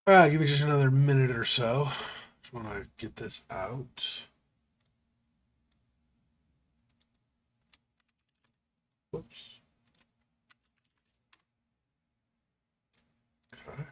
All right, give me just another minute or so. Just want to get this out. Whoops. Okay.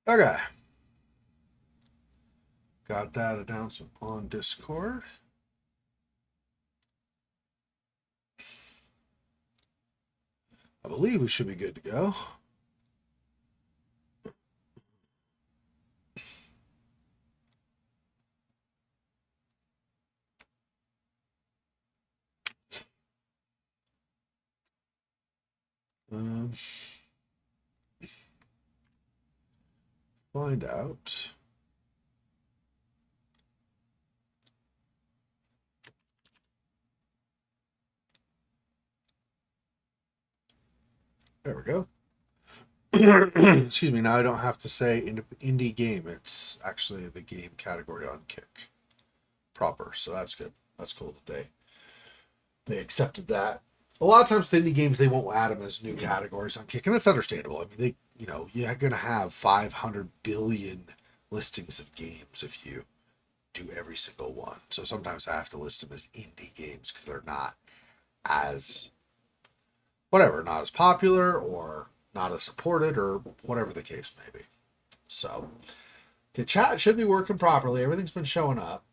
Okay. Got that announcement on Discord. I believe we should be good to go. Um, find out. There we go. Excuse me. Now I don't have to say indie game. It's actually the game category on Kick proper. So that's good. That's cool that they accepted that. A lot of times, the indie games they won't add them as new categories on Kick, and that's understandable. I mean, you're going to have 500 billion listings of games if you do every single one. So sometimes I have to list them as indie games because they're not as whatever, not as popular or not as supported or whatever the case may be. So the chat should be working properly. Everything's been showing up.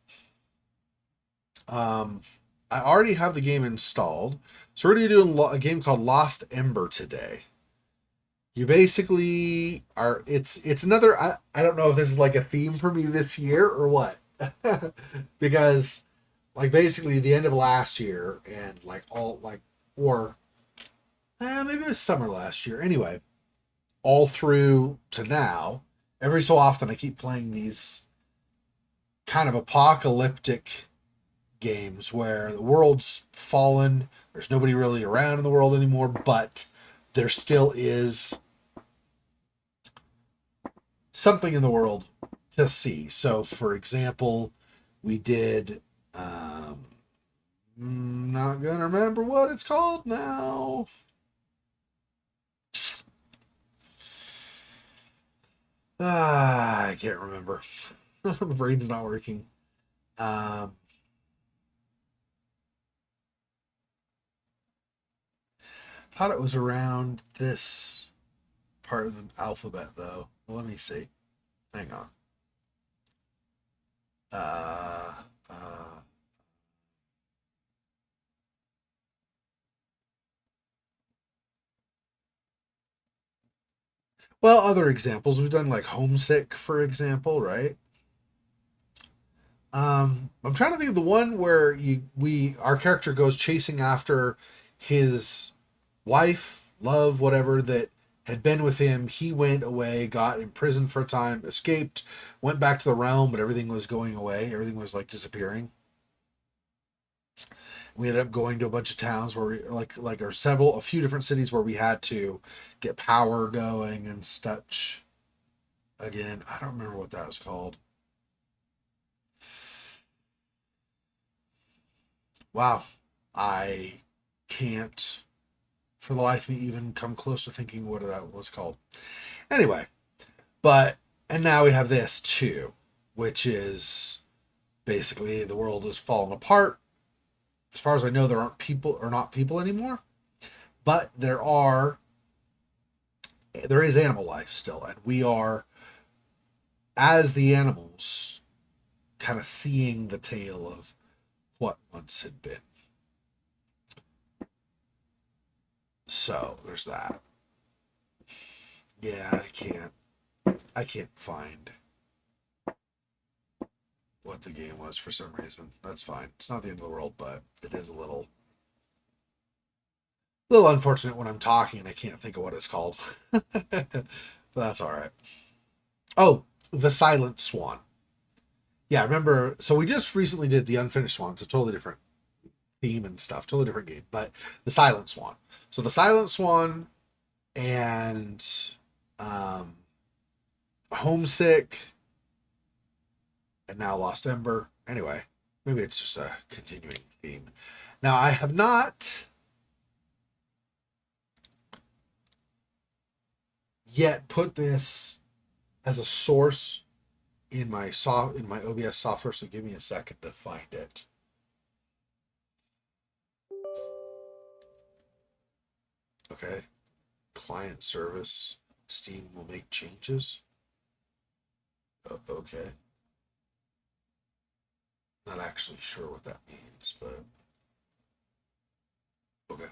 I already have the game installed. So we're going to be doing a game called Lost Ember today. You basically are, it's another, I don't know if this is like a theme for me this year or what. Because like basically the end of last year and like all like, or maybe it was summer last year. Anyway, all through to now, every so often I keep playing these kind of apocalyptic games where the world's fallen, there's nobody really around in the world anymore, but there still is something in the world to see. So, for example, we did, not gonna remember what it's called now. I can't remember. My brain's not working. Um, thought it was around this part of the alphabet, though. Well, let me see. Hang on. Uh, uh, well, other examples. We've done like Homesick, for example, right? I'm trying to think of the one where our character goes chasing after his wife, love, whatever that had been with him. He went away, got imprisoned for a time, escaped, went back to the realm, but everything was going away. Everything was like disappearing. We ended up going to a bunch of towns where we like or a few different cities where we had to get power going and such. Again, I don't remember what that was called. Wow, I can't for the life of me even come close to thinking what that was called. Anyway, but and now we have this too, which is basically the world is falling apart. As far as I know, there aren't people or not people anymore, but there is animal life still, and we are as the animals kind of seeing the tale of what once had been. So there's that. Yeah, I can't find what the game was for some reason. That's fine. It's not the end of the world, but it is a little unfortunate when I'm talking and I can't think of what it's called. But that's all right. Oh, the Silent Swan. Yeah, I remember. So we just recently did the Unfinished Swan. It's a totally different theme and stuff, totally different game. But the Silent Swan. So the Silent Swan and um, Homesick, and now Lost Ember. Anyway, maybe it's just a continuing theme. Now, I have not yet put this as a source in my OBS software, so give me a second to find it. Okay. Client service. Steam will make changes. Oh, okay. Not actually sure what that means, but okay.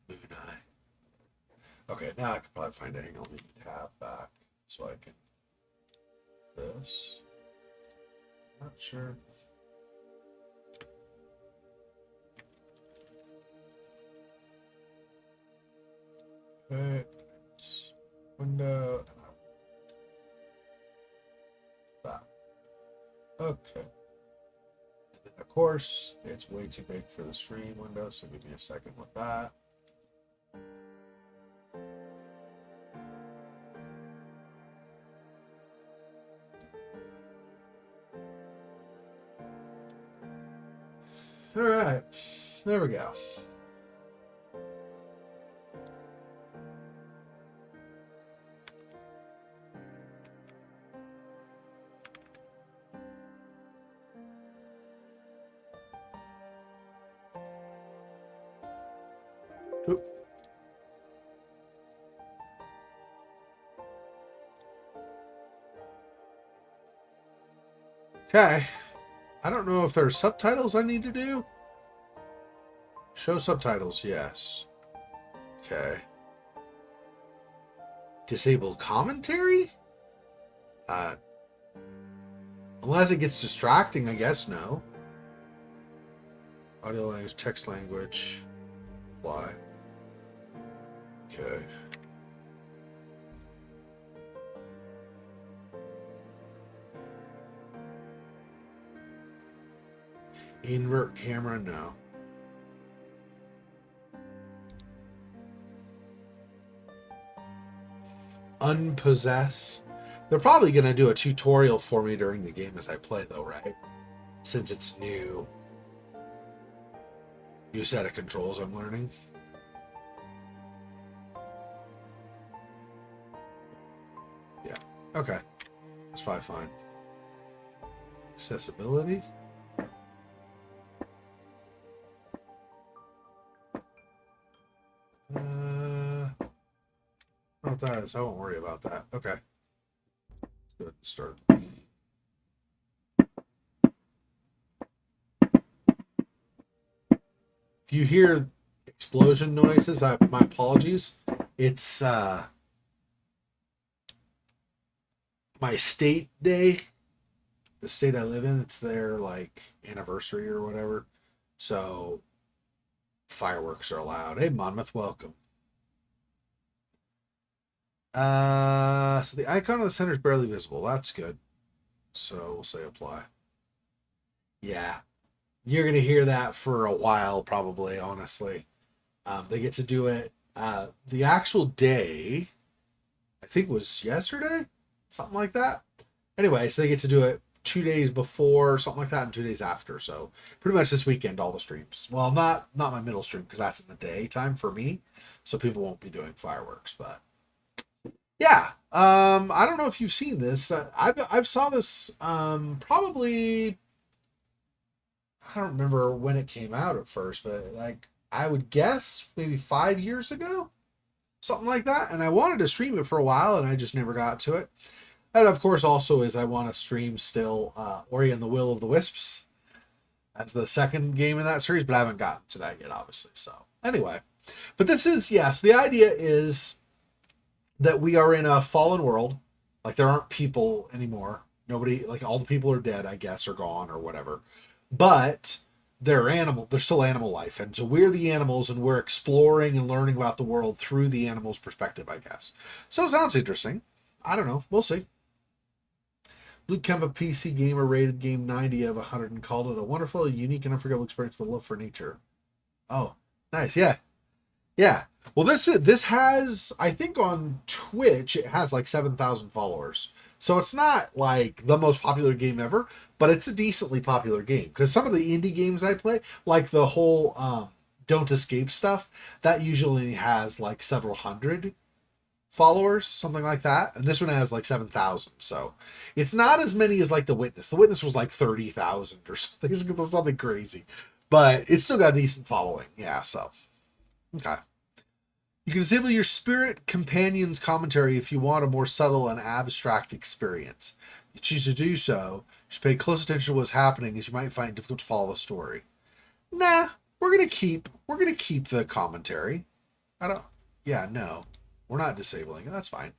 Moon Eye. Okay, now I can probably find it. Hang on, let me tab back so I can. This. Not sure. Okay. Window. That. Okay. And then, of course, it's way too big for the stream window, so give me a second with that. All right, there we go. Oop. Okay. I don't know if there's subtitles I need to do. Show subtitles, yes. Okay. Disable commentary? Unless it gets distracting, I guess no. Audio language, text language. Apply. Okay. Invert camera, no. Unpossess. They're probably going to do a tutorial for me during the game as I play, though, right? Since it's new. New set of controls I'm learning. Yeah. Okay. That's probably fine. Accessibility. I don't know what that is. I won't worry about that. Okay. Good. Start. If you hear explosion noises, my apologies. It's my state day. The state I live in, it's their like anniversary or whatever. So fireworks are allowed. Hey Monmouth, welcome. So the icon on the center is barely visible. That's good. So we'll say apply. Yeah. You're gonna hear that for a while, probably, honestly. They get to do it the actual day, I think was yesterday, something like that. Anyway, so they get to do it 2 days before, something like that, and 2 days after. So pretty much this weekend, all the streams. Well, not my middle stream because that's in the daytime for me, so people won't be doing fireworks. But yeah, I don't know if you've seen this. I've saw this probably. I don't remember when it came out at first, but like I would guess maybe 5 years ago, something like that. And I wanted to stream it for a while, and I just never got to it. And of course, also is I want to stream still Ori and the Will of the Wisps as the second game in that series, but I haven't gotten to that yet, obviously. So anyway, but this is yes. The idea is that we are in a fallen world, like there aren't people anymore. Nobody, like all the people are dead, I guess, or gone or whatever. But they're still animal life, and so we're the animals, and we're exploring and learning about the world through the animals' perspective, I guess. So it sounds interesting. I don't know. We'll see. Luke Kemp, PC gamer, rated game 90 of 100 and called it a wonderful, unique, and unforgettable experience with love for nature. Oh, nice. Yeah. Yeah. Well, this has, I think on Twitch it has like 7,000 followers. So it's not like the most popular game ever, but it's a decently popular game because some of the indie games I play, like the whole Don't Escape stuff, that usually has like several hundred followers, something like that. And this one has like 7,000. So it's not as many as like The Witness. The Witness was like 30,000 or something, something crazy, but it's still got a decent following. Yeah. So, okay. You can disable your spirit companion's commentary if you want a more subtle and abstract experience. You choose to do so. You should pay close attention to what's happening, as you might find it difficult to follow the story. Nah, we're gonna keep the commentary. I don't. Yeah, no, we're not disabling it. That's fine.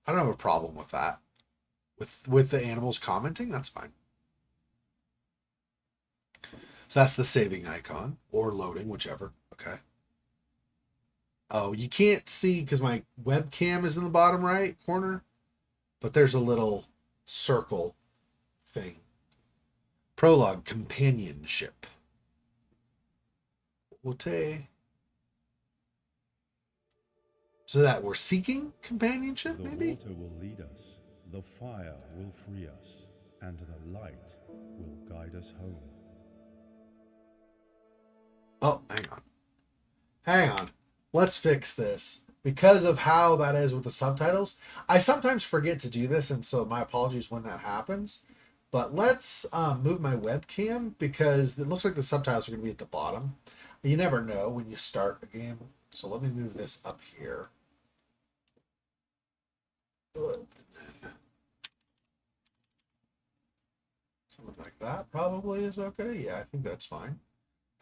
I don't have a problem with that. With the animals commenting, that's fine. So that's the saving icon or loading, whichever. Okay. Oh, you can't see because my webcam is in the bottom right corner, but there's a little circle thing. Prologue, companionship. Wote. So that we're seeking companionship, maybe? The water will lead us, the fire will free us, and the light will guide us home. Oh, hang on. Hang on. Let's fix this. Because of how that is with the subtitles, I sometimes forget to do this, and so my apologies when that happens. But let's move my webcam because it looks like the subtitles are going to be at the bottom. You never know when you start a game. So let me move this up here. Something like that probably is okay. Yeah, I think that's fine.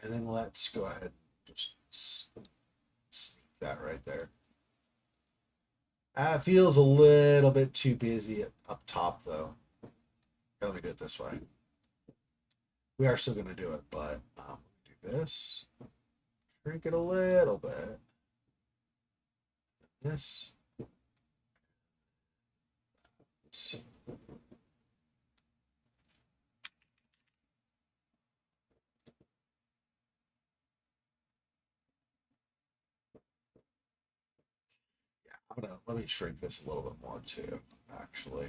And then let's go ahead and just sneak that right there. It feels a little bit too busy up top, though. Let me do it this way. We are still going to do it, but do this. Shrink it a little bit. This. Yeah, let me shrink this a little bit more too, actually.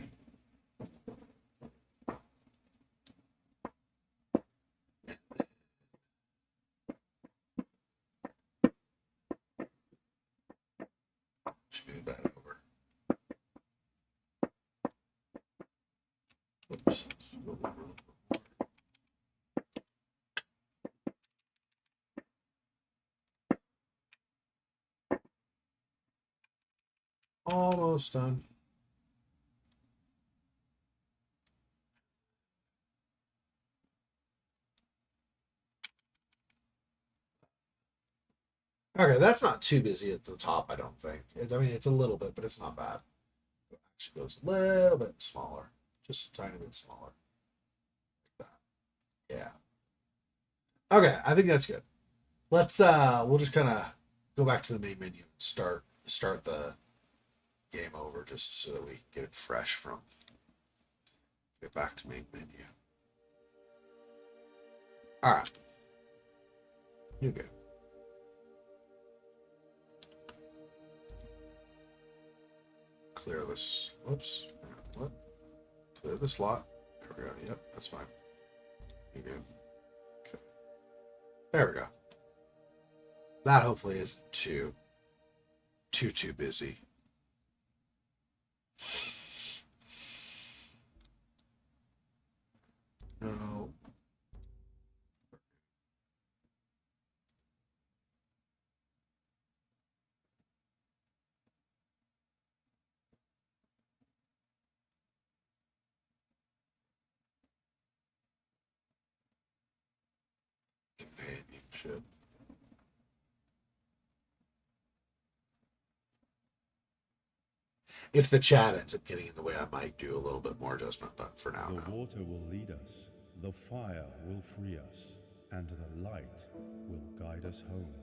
Just move that over. Oops. Almost done. Okay, that's not too busy at the top, I don't think. I mean, it's a little bit, but it's not bad. It actually goes a little bit smaller. Just a tiny bit smaller. Like that. Yeah. Okay, I think that's good. Let's we'll just kind of go back to the main menu and start the game over just so that we get it fresh from get back to main menu. All right. You're good. Clear this. Whoops. What? Clear the slot. There we go. Yep, that's fine. You're good. Okay. There we go. That hopefully isn't too busy. No. Companionship. If the chat ends up getting in the way, I might do a little bit more adjustment, but for now, The no. water will lead us, the fire will free us, and the light will guide us home.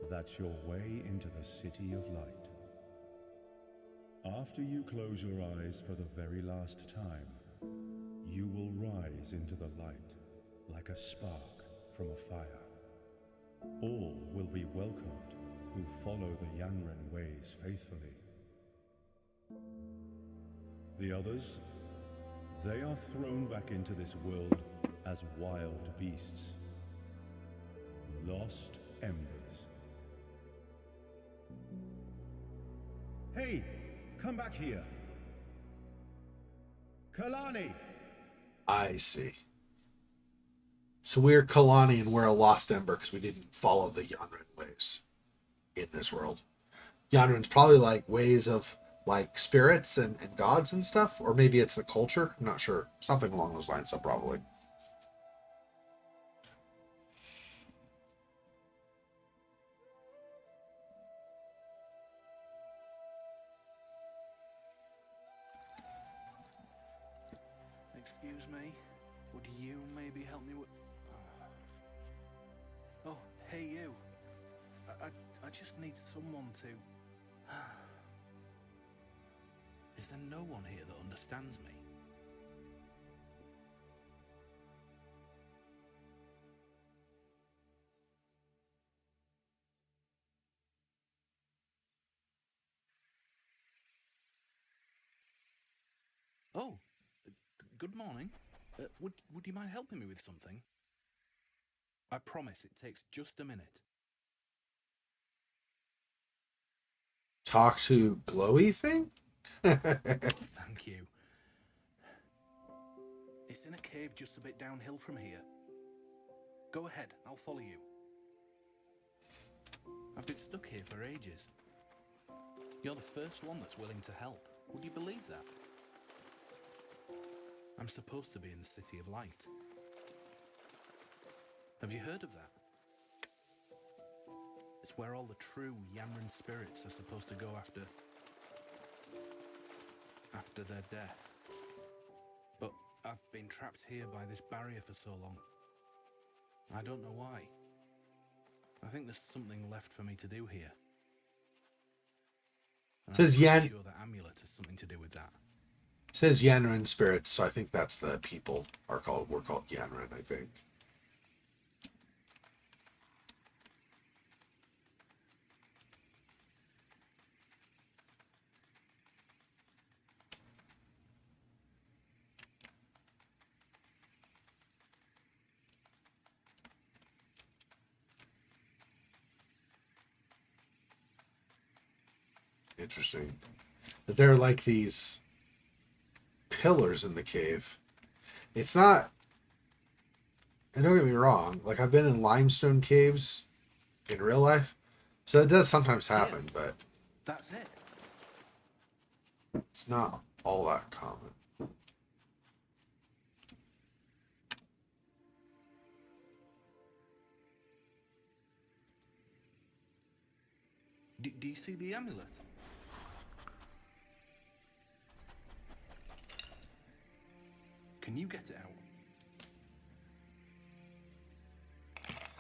That's your way into the city of light. After you close your eyes for the very last time, you will rise into the light like a spark from a fire. All will be welcomed who follow the Yanran ways faithfully. The others, they are thrown back into this world as wild beasts. Lost embers. Hey, come back here. Kalani! I see. So we're Kalani and we're a lost ember because we didn't follow the Yanran ways in this world. Yanran's probably like ways of like spirits and gods and stuff, or maybe it's the culture. I'm not sure. Something along those lines, so probably. Excuse me, would you maybe help me with... Oh, hey you. I just need someone to... Is there no one here that understands me? Oh, good morning. Would you mind helping me with something? I promise it takes just a minute. Talk to glowy thing? Oh, thank you. It's in a cave just a bit downhill from here. Go ahead, I'll follow you. I've been stuck here for ages. You're the first one that's willing to help. Would you believe that? I'm supposed to be in the City of Light. Have you heard of that? It's where all the true Yanran spirits are supposed to go after their death. But I've been trapped here by this barrier for so long. I don't know why. I think there's something left for me to do here. And Says I'm Yan. pretty sure that amulet has something to do with that. Says Yanran spirits, so I think that's the people we're called Yanran, I think. Interesting. That there are like these pillars in the cave. It's not, and don't get me wrong, like I've been in limestone caves in real life, so it does sometimes happen, but That's it. it's not all that common. Do you see the amulet? Can you get it out?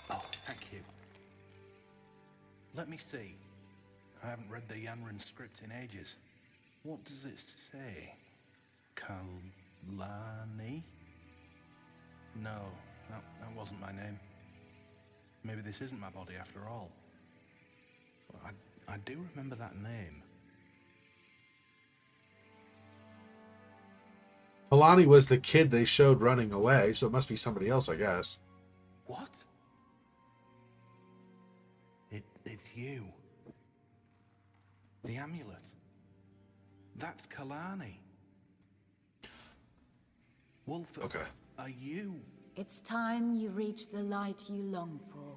Oh, thank you. Let me see. I haven't read the Yanran script in ages. What does it say? Kalani? No, that wasn't my name. Maybe this isn't my body after all. But I do remember that name. Kalani was the kid they showed running away, so it must be somebody else, I guess. What? It's you. The amulet. That's Kalani. Wolf, Okay. are you? It's time you reach the light you long for.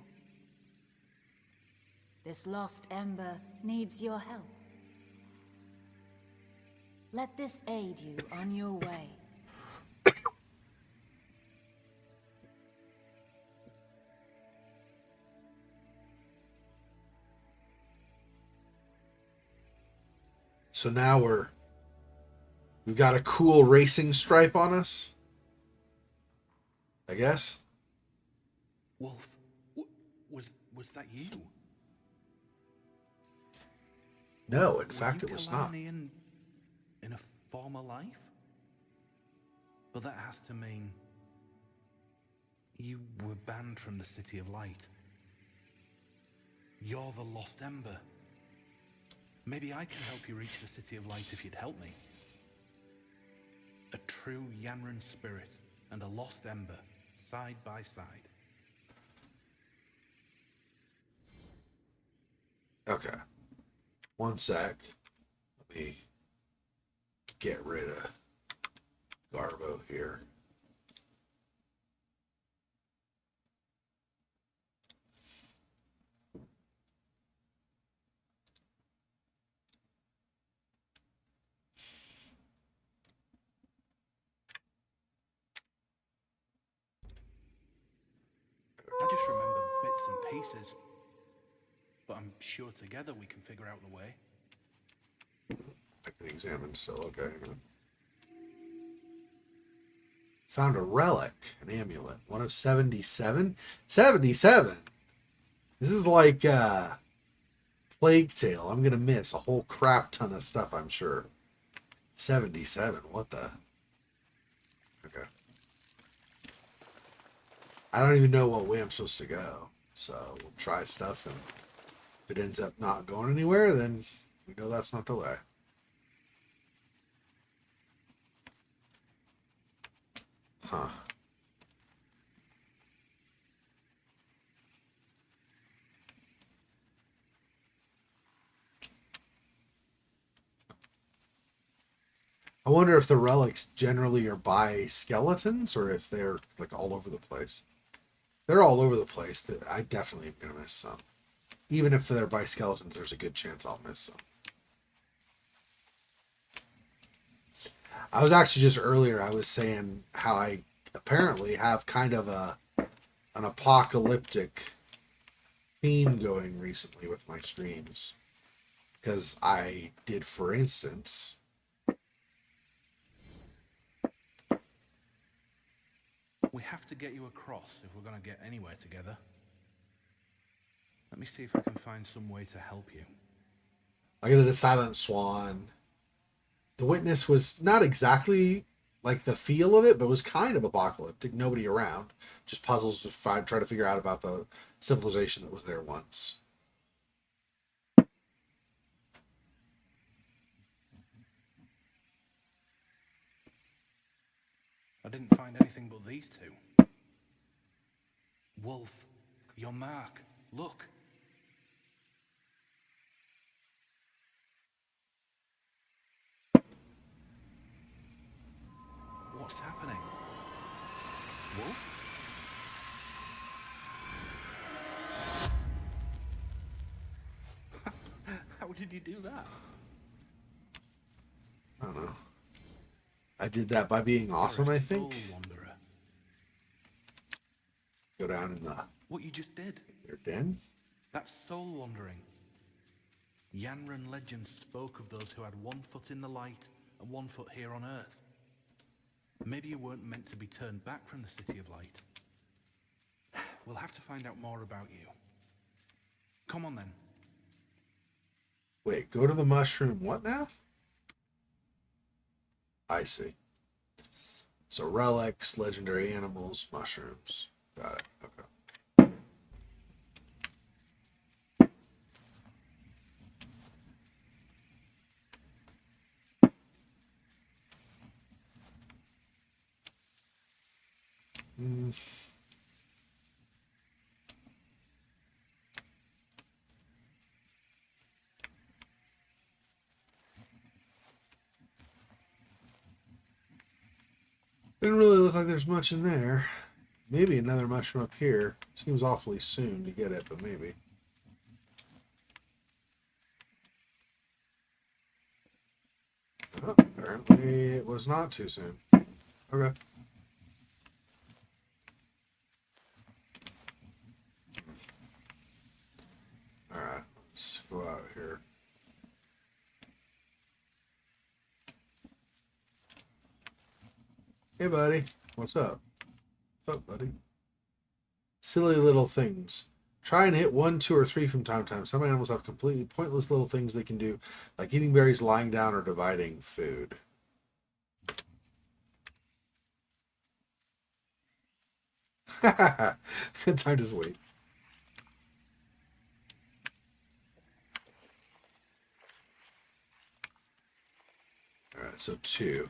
This lost ember needs your help. Let this aid you on your way. So now we've got a cool racing stripe on us, I guess. Wolf, was that you? No, in Were fact, you it was not. Kalani and in a former life? But that has to mean you were banned from the City of Light. You're the lost Ember. Maybe I can help you reach the City of Light if you'd help me. A true Yanran spirit and a lost Ember, side by side. Okay. One sec. Let me get rid of Garbo here. I just remember bits and pieces. But I'm sure together we can figure out the way. I can examine still. Okay. Hang on. Found a relic, an amulet. One of 77? 77! This is like Plague Tale. I'm going to miss a whole crap ton of stuff, I'm sure. 77. What the? Okay. I don't even know what way I'm supposed to go. So we'll try stuff, and if it ends up not going anywhere, then we know that's not the way. Huh. I wonder if the relics generally are by skeletons or if they're like all over the place. They're all over the place. That I definitely am going to miss some. Even if they're by skeletons, there's a good chance I'll miss some. I was actually just earlier, I was saying how I apparently have kind of an apocalyptic theme going recently with my streams. Because I did, for instance, We have to get you across if we're going to get anywhere together. Let me see if I can find some way to help you. I did the Silent Swan. The Witness was not exactly like the feel of it, but was kind of apocalyptic. Nobody around. Just puzzles to try to figure out about the civilization that was there once. I didn't find anything but these two. Wolf, your mark. Look. What's happening? Wolf? How did you do that? I don't know. I did that by being awesome, I think. Soul wanderer. Go down in the What you just did. their den. That's soul wandering. Yanran legend spoke of those who had one foot in the light and one foot here on Earth. Maybe you weren't meant to be turned back from the City of Light. We'll have to find out more about you. Come on then. Wait, go to the mushroom. What now? I see. So relics, legendary animals, mushrooms. Got it. Okay. Didn't really look like there's much in there. Maybe another mushroom up here. Seems awfully soon to get it, but maybe. Oh, apparently it was not too soon. Okay. Alright, let's go out here. Hey, buddy. What's up? What's up, buddy? Silly little things. Try and hit 1, 2, or 3 from time to time. Some animals have completely pointless little things they can do, like eating berries, lying down, or dividing food. Good time to sleep. Alright, so 2.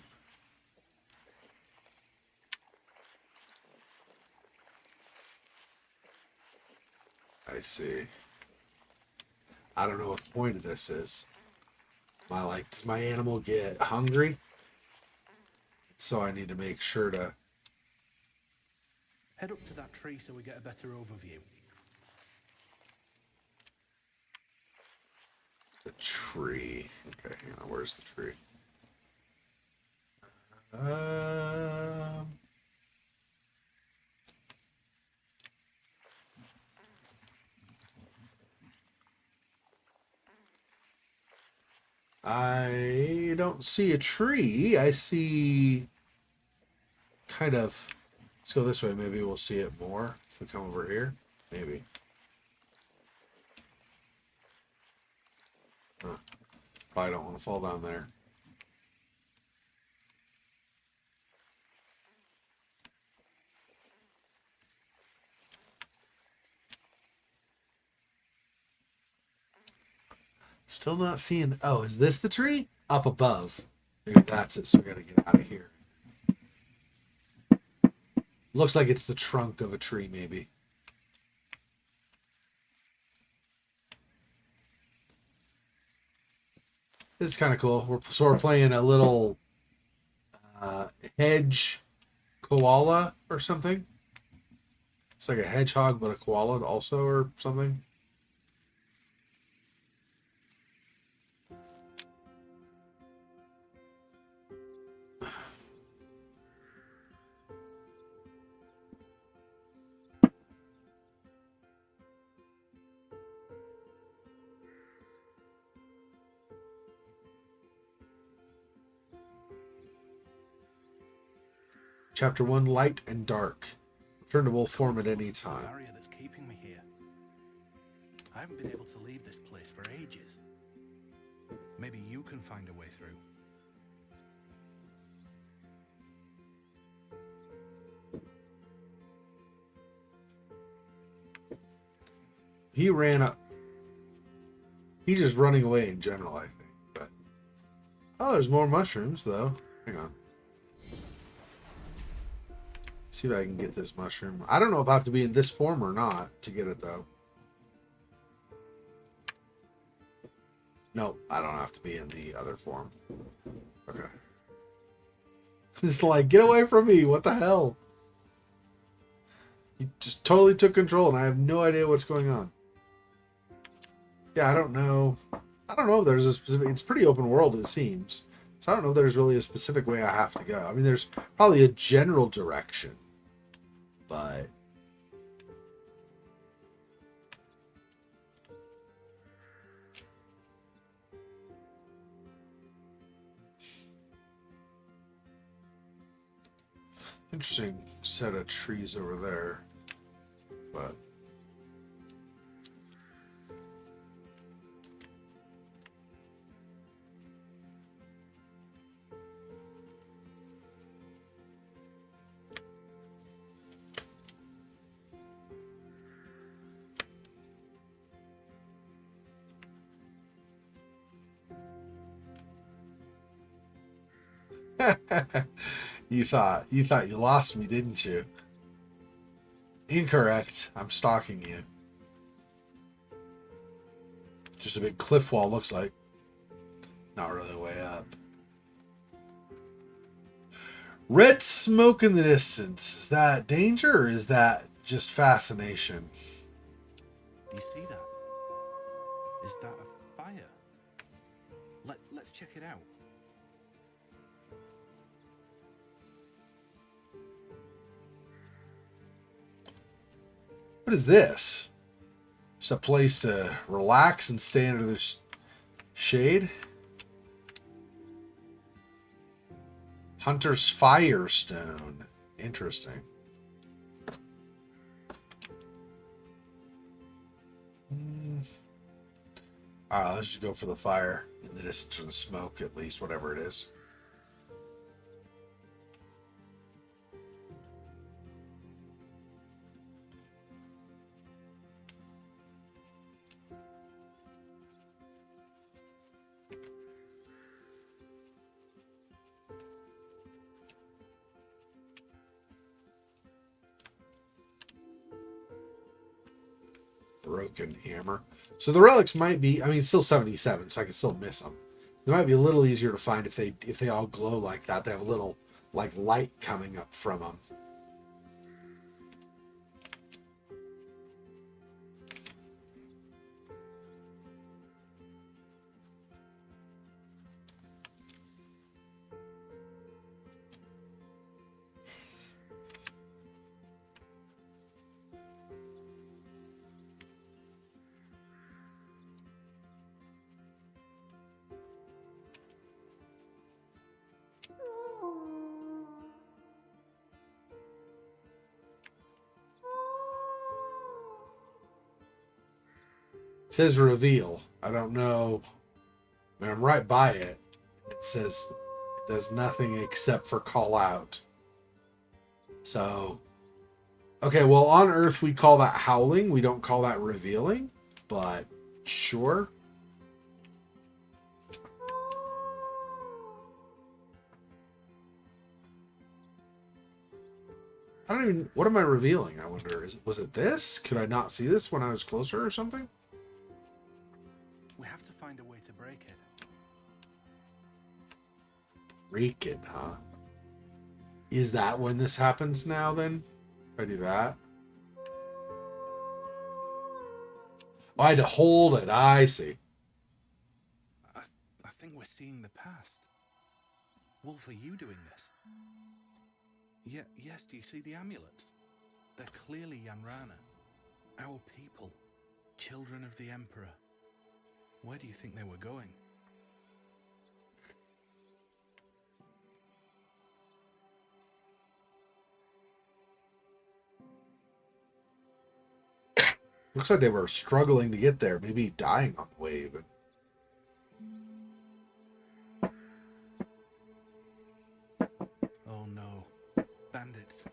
I see. I don't know what the point of this is. Does my animal get hungry? So I need to make sure to... Head up to that tree so we get a better overview. The tree. Okay, hang on. Where's the tree? Um... I don't see a tree. I see kind of... Let's go this way. Maybe we'll see it more if we come over here. Maybe. Huh. Probably don't want to fall down there. Still not seeing... Oh, is this the tree? Up above. Maybe that's it, so we gotta get out of here. Looks like it's the trunk of a tree, maybe. It's kind of cool. We're playing a little hedge koala or something. It's like a hedgehog, but a koala also or something. Chapter 1, Light and Dark. Return to wolf form at any time. Barrier that's keeping me here. I haven't been able to leave this place for ages. Maybe you can find a way through. He ran up. He's just running away in general, I think. But oh, there's more mushrooms though. Hang on. See if I can get this mushroom. I don't know if I have to be in this form or not to get it though. No, I don't have to be in the other form. Okay. It's like, get away from me. What the hell? He just totally took control and I have no idea what's going on. Yeah, I don't know. I don't know if there's a specific... It's pretty open world, it seems. So I don't know if there's really a specific way I have to go. I mean, there's probably a general direction. But... Interesting set of trees over there. But... You thought you lost me, didn't you? Incorrect. I'm stalking you. Just a big cliff wall, looks like. Not really way up. Red smoke in the distance. Is that danger or is that just fascination? You see that? Is that a fire? Let's check it out. What is this? Just a place to relax and stay under the shade? Hunter's Firestone. Interesting. Let's just go for the fire and the distance or the smoke, at least, whatever it is. Broken hammer. So the relics might be, I mean, still 77, so I can still miss them. They might be a little easier to find if they all glow like that. They have a little like light coming up from them. It says reveal. I don't know. I mean, I'm right by it. It says it does nothing except for call out. So, okay, well, on Earth we call that howling. We don't call that revealing, but sure. I don't even. What am I revealing? I wonder. Was it this? Could I not see this when I was closer or something? We have to find a way to break it. Break it, huh? Is that when this happens now? Then, if I do that. Oh, I had to hold it. I see. I think we're seeing the past. Wolf, are you doing this? Yes, do you see the amulets? They're clearly Yanrana. Our people. Children of the Emperor. Where do you think they were going? Looks like they were struggling to get there, maybe dying on the way even. Oh no. Bandits.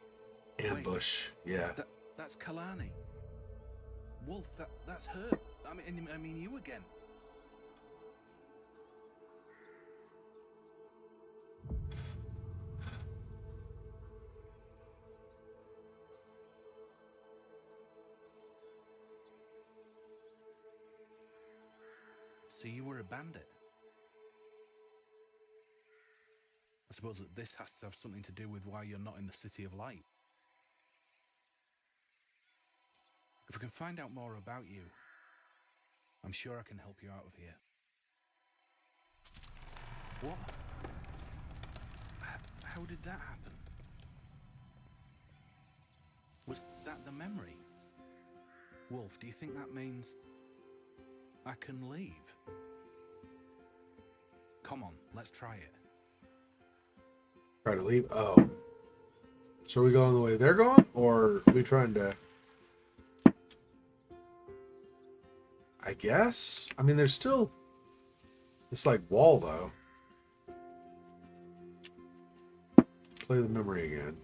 Ambush, Wait, yeah. That's Kalani. Wolf, that's her. I mean you again. So you were a bandit? I suppose that this has to have something to do with why you're not in the City of Light. If we can find out more about you, I'm sure I can help you out of here. What? How did that happen? Was that the memory? Wolf, do you think that means I can leave? Come on, let's try it. Try to leave? Oh. So are we going the way they're going? Or are we trying to... I guess? I mean, there's still... It's like wall, though. Play the memory again.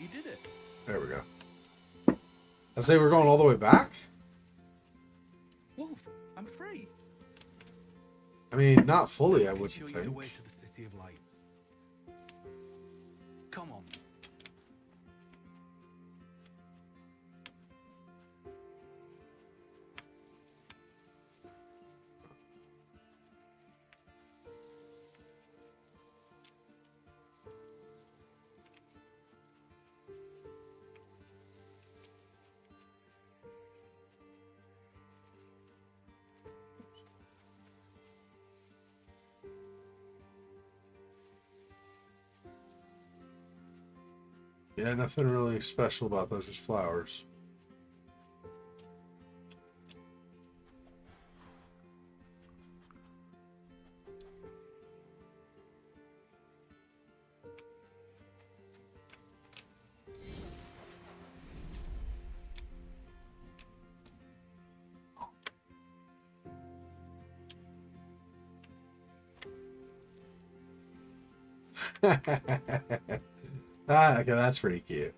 You did it. There we go. I say we're going all the way back? Wolf, I'm free. I mean, not fully, I can wouldn't show you think. the way to the City of Light. Come on. Yeah, nothing really special about those, just flowers. Ah, okay, that's pretty cute.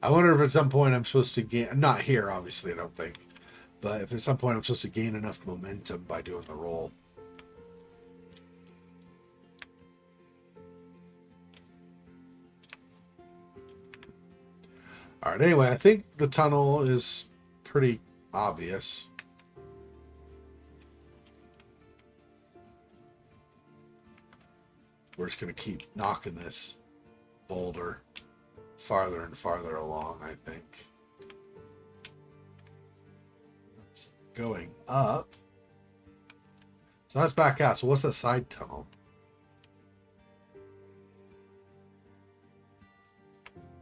I wonder if at some point I'm supposed to gain, not here, obviously, I don't think, but if at some point I'm supposed to gain enough momentum by doing the roll. All right, anyway, I think the tunnel is pretty obvious. We're just going to keep knocking this boulder farther and farther along, I think. It's going up. So that's back out. So what's that side tunnel?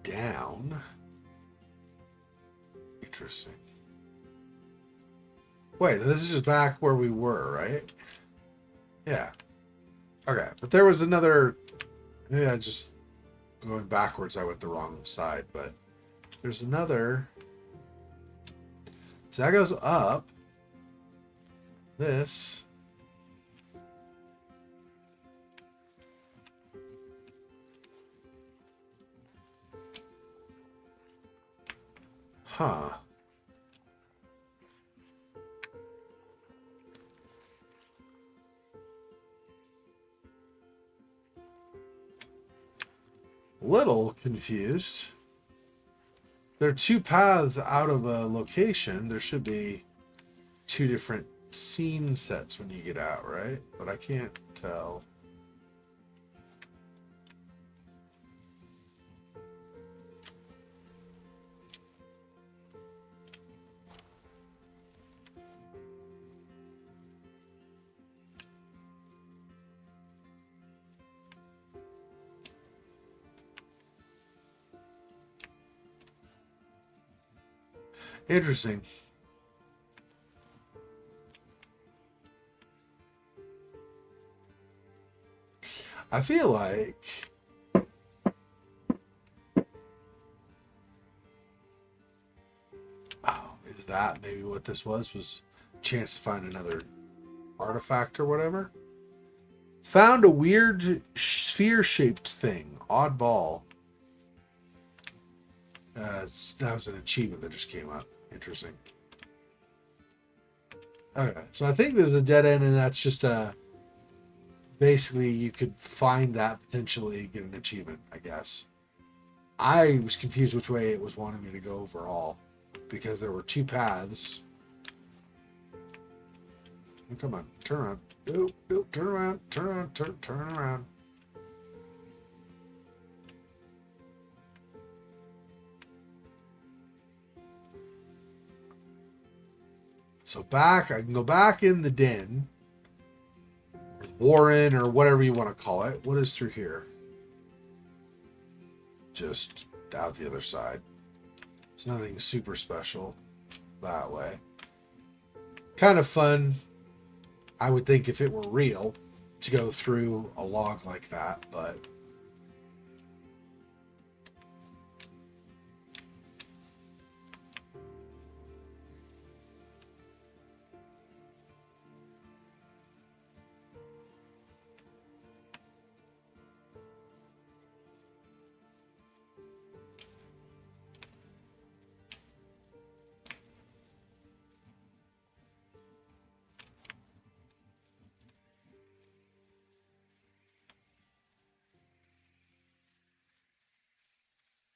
Down. Interesting. Wait, this is just back where we were, right? Yeah. Okay, but there was another. Maybe I just going backwards. I went the wrong side, but there's another. So that goes up. This. Huh. Little confused. There are two paths out of a location. There should be two different scene sets when you get out, right? But I can't tell. Interesting. I feel like is that maybe what this was a chance to find another artifact or whatever. Found a weird sphere-shaped thing. Oddball. That was an achievement that just came up. Interesting. Okay, so I think this is a dead end, and that's just a. Basically, you could find that potentially get an achievement, I guess. I was confused which way it was wanting me to go overall because there were two paths. Oh, come on, turn around. Nope, turn around, turn around. So back, I can go back in the den. Or Warren, or whatever you want to call it. What is through here? Just out the other side. There's nothing super special that way. Kind of fun, I would think, if it were real, to go through a log like that, but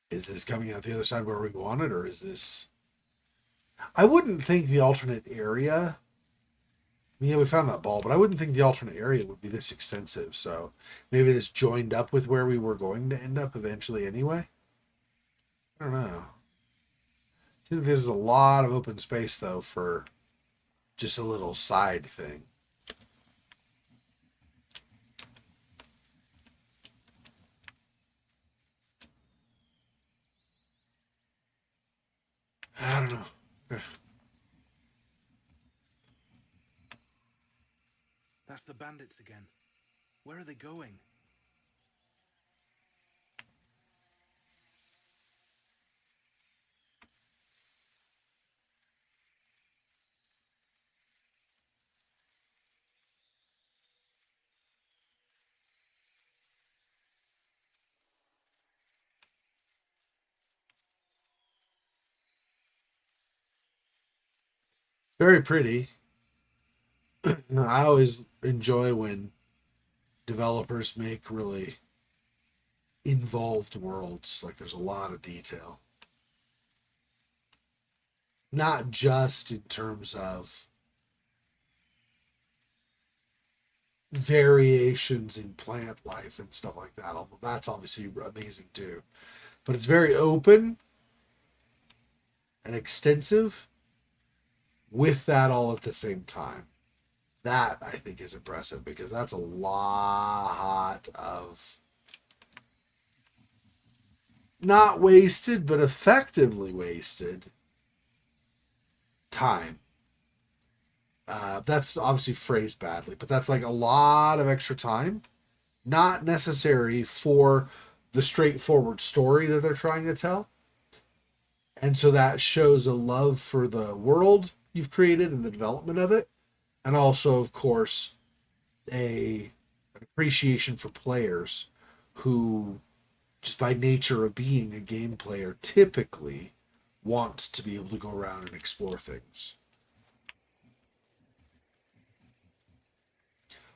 is this coming out the other side where we want it, or is this... I wouldn't think the alternate area... Yeah, we found that ball, but I wouldn't think the alternate area would be this extensive, so maybe this joined up with where we were going to end up eventually anyway? I don't know. I think this is a lot of open space, though, for just a little side thing. I don't know. That That's the bandits again. Where are they going? Very pretty. I always enjoy when developers make really involved worlds. Like there's a lot of detail. Not just in terms of variations in plant life and stuff like that, although that's obviously amazing too. But it's very open and extensive with that all at the same time. That I think is impressive because that's a lot of not wasted, but effectively wasted time. That's obviously phrased badly, but that's like a lot of extra time, not necessary for the straightforward story that they're trying to tell. And so that shows a love for the world you've created and the development of it. And also, of course, an appreciation for players who, just by nature of being a game player, typically wants to be able to go around and explore things.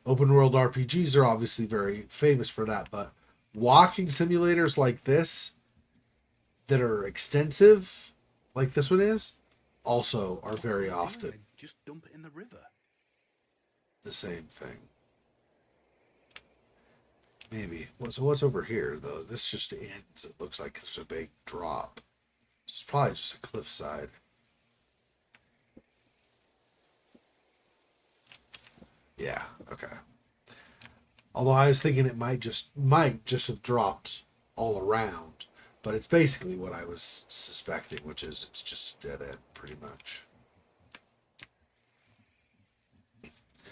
Open world RPGs are obviously very famous for that, but walking simulators like this that are extensive, like this one is, also are very often Just dump it in the river. the same thing. Maybe. So what's over here, though? This just ends. It looks like it's a big drop. It's probably just a cliffside. Yeah, okay. Although I was thinking it might just have dropped all around, but it's basically what I was suspecting, which is it's just a dead end, pretty much.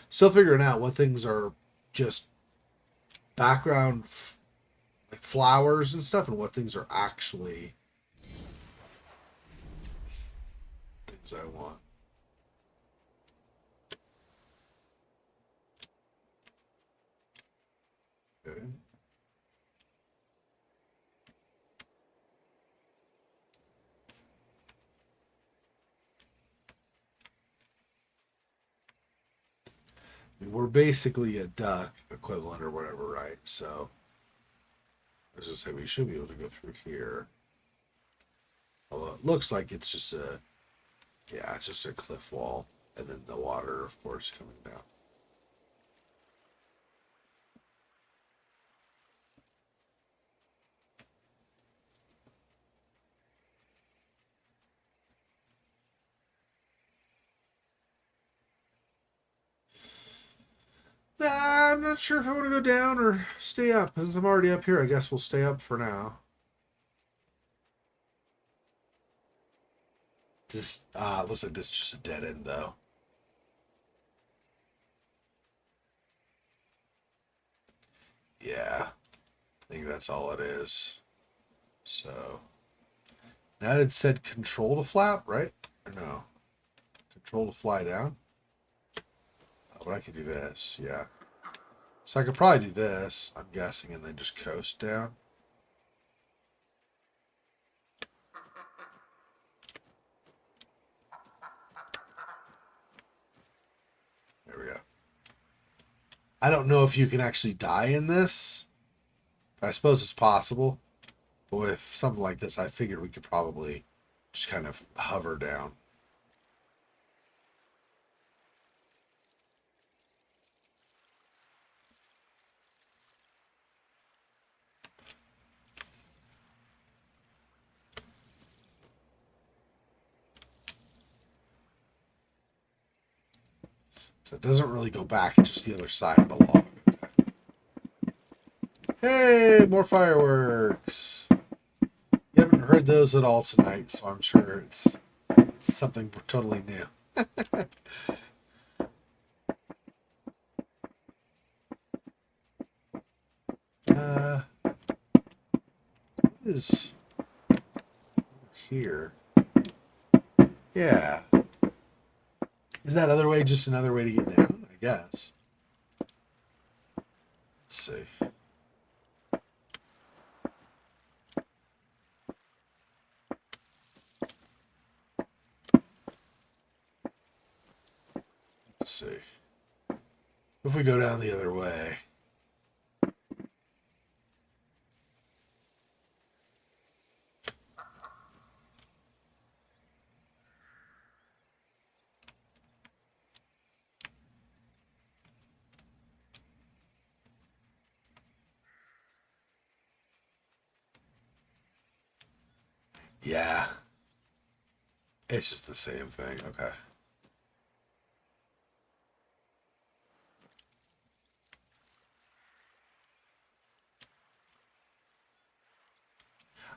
Still figuring out what things are just background, like flowers and stuff, and what things are actually things I want. Okay. We're basically a duck equivalent or whatever, right? So I was just say we should be able to go through here. Although it looks like it's just it's just a cliff wall, and then the water, of course, coming down. I'm not sure if I want to go down or stay up. Since I'm already up here, I guess we'll stay up for now. This looks like this is just a dead end, though. Yeah, I think that's all it is. So now it said control to flap, right? Or no? Control to fly down? Oh, but I could do this, yeah. So I could probably do this, I'm guessing, and then just coast down. There we go. I don't know if you can actually die in this. I suppose it's possible. But with something like this, I figured we could probably just kind of hover down. So it doesn't really go back, it's just the other side of the log. Okay. Hey, more fireworks. You haven't heard those at all tonight, so I'm sure it's something totally new. What is here? Yeah. Is that other way just another way to get down? I guess. Let's see. Let's see. If we go down the other way. Yeah. It's just the same thing. Okay.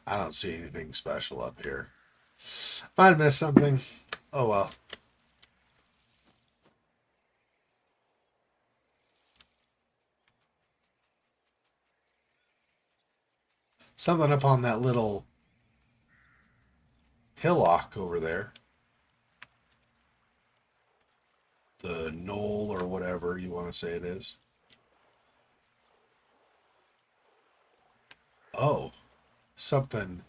I don't see anything special up here. Might have missed something. Oh well. Something up on that little hillock over there. The knoll or whatever you want to say it is. Oh, something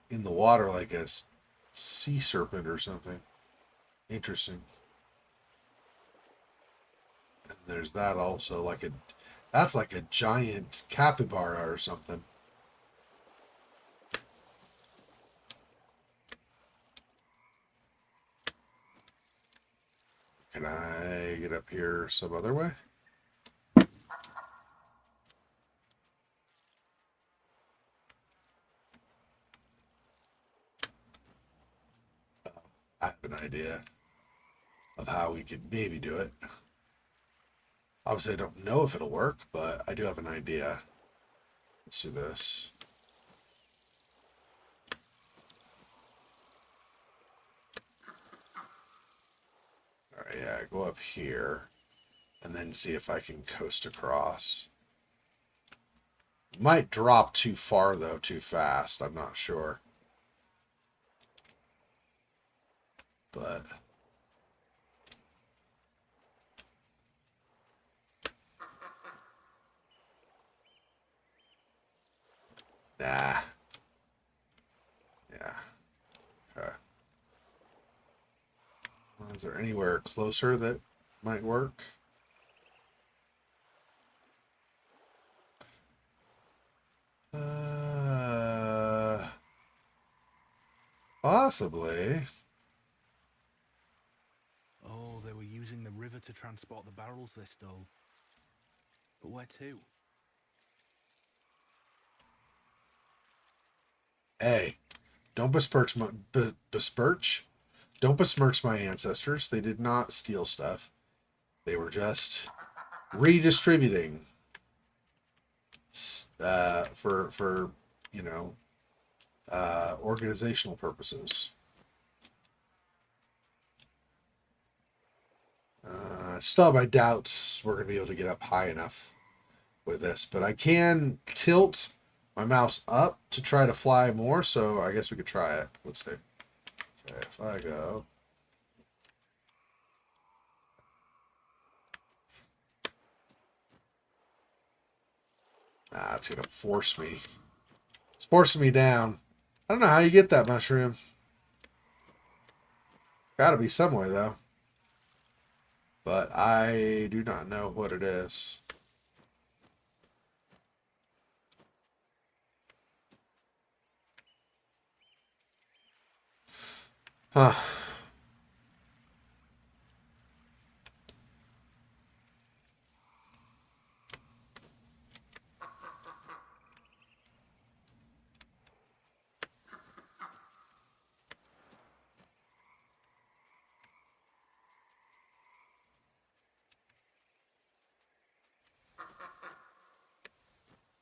in the water like a sea serpent or something. Interesting. And there's that also, like a that's like a giant capybara or something. Can I get up here some other way? I have an idea of how we could maybe do it. Obviously, I don't know if it'll work, but I do have an idea. Let's do this. All right, yeah, go up here and then see if I can coast across. Might drop too far, though, too fast. I'm not sure. But nah. Yeah. Okay. Is there anywhere closer that might work? Possibly. Oh, they were using the river to transport the barrels they stole. But where to? Hey, don't besmirch my besmirch. Don't besmirch my ancestors. They did not steal stuff. They were just redistributing for you know organizational purposes. Still have my doubts we're gonna be able to get up high enough with this, but I can tilt my mouse up to try to fly more. So I guess we could try it. Let's see. Okay, if I go. It's gonna force me. It's forcing me down. I don't know how you get that mushroom. Gotta be some way though. But I do not know what it is. Huh.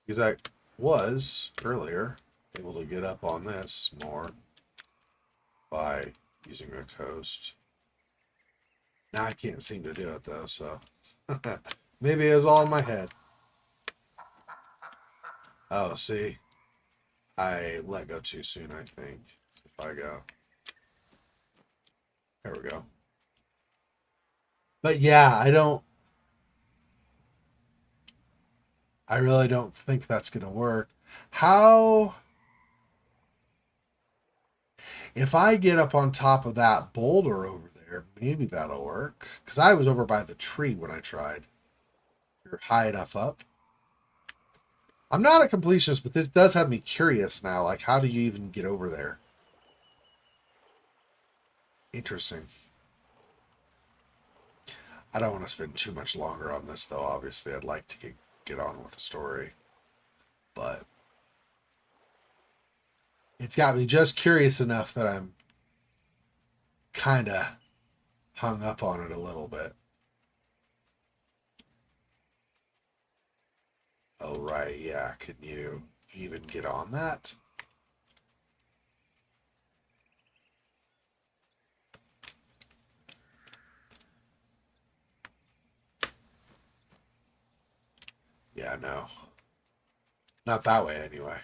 Because I was earlier able to get up on this more by using a coast. Now I can't seem to do it though, so maybe it was all in my head. Oh, see, I let go too soon, I think. If I go, there we go. But yeah, I really don't think that's gonna work. How, if I get up on top of that boulder over there, maybe that'll work. Because I was over by the tree when I tried. You're high enough up. I'm not a completionist, but this does have me curious now. Like, how do you even get over there? Interesting. I don't want to spend too much longer on this, though. Obviously, I'd like to get on with the story. But it's got me just curious enough that I'm kind of hung up on it a little bit. Oh, right. Yeah. Can you even get on that? Yeah, no. Not that way, anyway.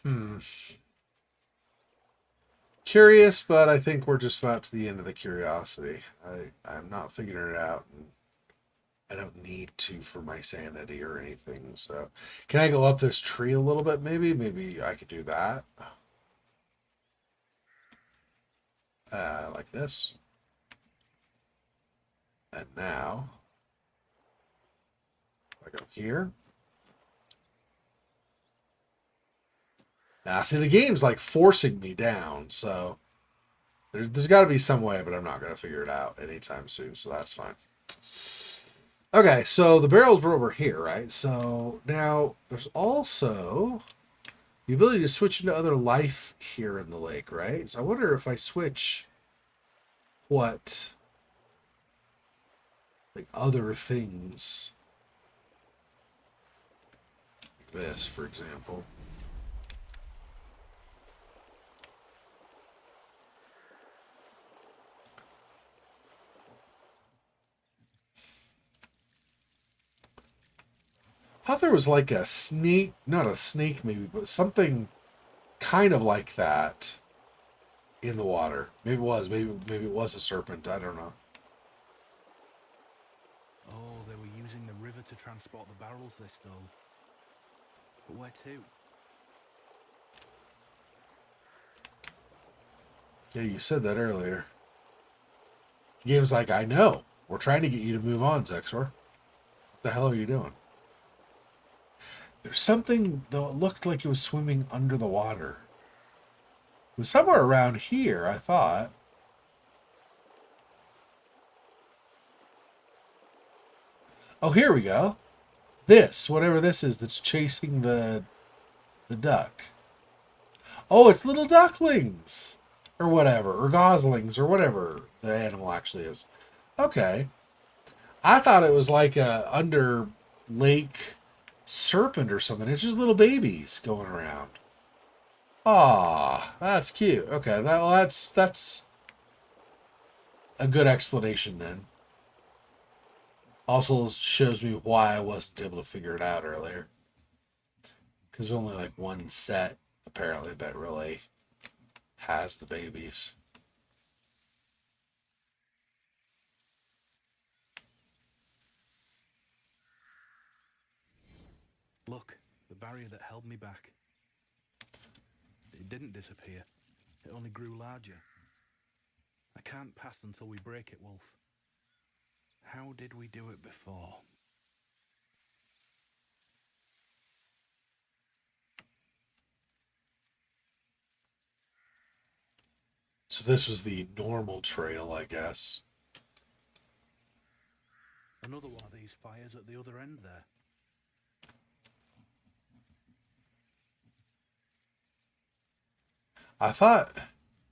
Hmm. Curious, but I think we're just about to the end of the curiosity. I'm not figuring it out, and I don't need to for my sanity or anything. So, can I go up this tree a little bit? Maybe I could do that. Like this. And now, if I go here. Now, see, the game's like forcing me down, so there's got to be some way, but I'm not going to figure it out anytime soon, so that's fine. Okay, so the barrels were over here, right? So now there's also the ability to switch into other life here in the lake, right? So I wonder if I switch what, like, other things. Like this, for example. I thought there was like a snake, not a snake maybe, but something kind of like that in the water. Maybe it was, maybe it was a serpent. I don't know. Oh, they were using the river to transport the barrels they stole. But where to? Yeah, you said that earlier. The game's like, I know. We're trying to get you to move on, Zexor. What the hell are you doing? There's something, though, it looked like it was swimming under the water. It was somewhere around here, I thought. Oh, here we go. This, whatever this is that's chasing the duck. Oh, it's little ducklings. Or whatever. Or goslings, or whatever the animal actually is. Okay. I thought it was like a under lake serpent or something. It's just little babies going around. Ah, that's cute. Okay, that's a good explanation then. Also shows me why I wasn't able to figure it out earlier. Because there's only like one set apparently that really has the babies. Look, the barrier that held me back. It didn't disappear. It only grew larger. I can't pass until we break it, Wolf. How did we do it before? So this was the normal trail, I guess. Another one of these fires at the other end there. I thought,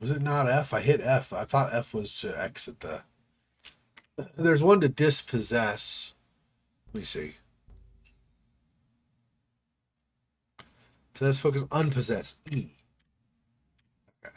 was it not F? I hit F. I thought F was to exit the. There's one to dispossess. Let me see. Possess, focus, unpossess. E. Okay.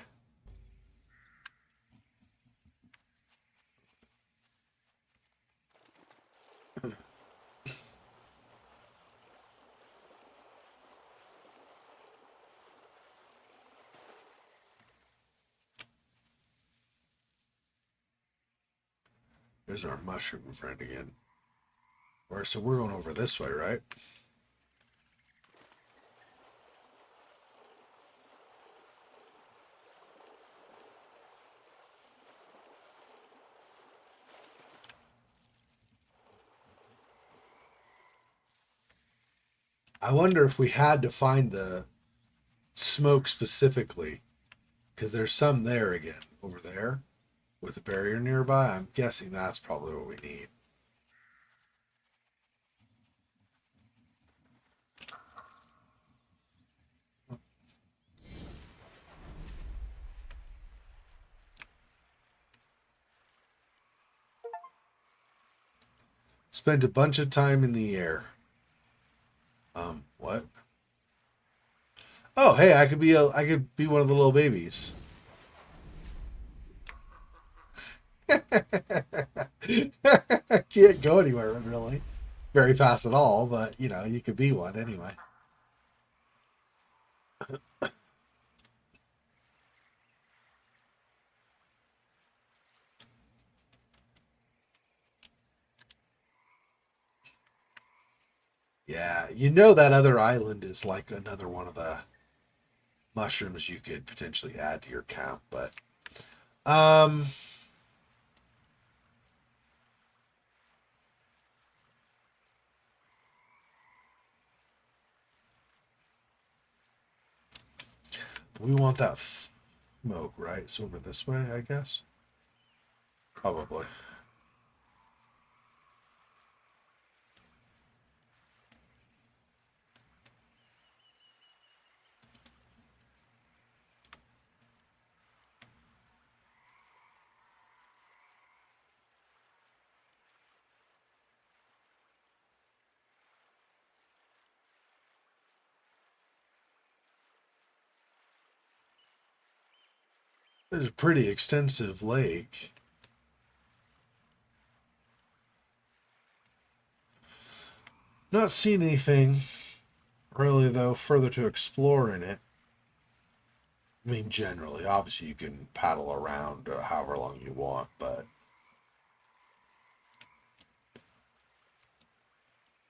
There's our mushroom friend again. All right, so we're going over this way, right? I wonder if we had to find the smoke specifically, because there's some there again, over there, with a barrier nearby. I'm guessing that's probably what we need. Spent a bunch of time in the air. What? Oh, hey, I could be one of the little babies. Can't go anywhere really, very fast at all. But you know, you could be one anyway. Yeah, you know that other island is like another one of the mushrooms you could potentially add to your camp, but um, we want that smoke, right? It's over this way, I guess. Probably. It's a pretty extensive lake. Not seen anything really though further to explore in it. I mean, generally, obviously, you can paddle around however long you want, but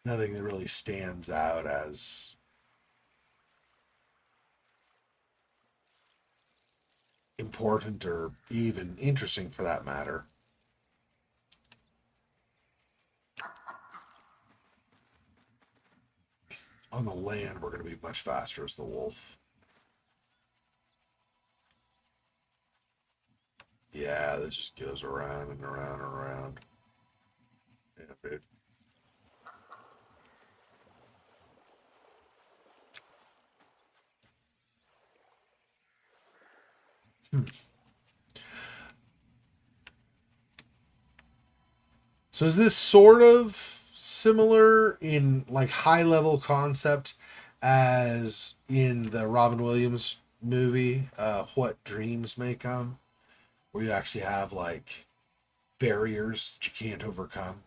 nothing that really stands out as important or even interesting for that matter. On the land, we're going to be much faster as the wolf. Yeah, this just goes around and around and around. Yeah, dude. Hmm. So is this sort of similar in like high level concept as in the Robin Williams movie, What Dreams May Come, where you actually have like barriers that you can't overcome?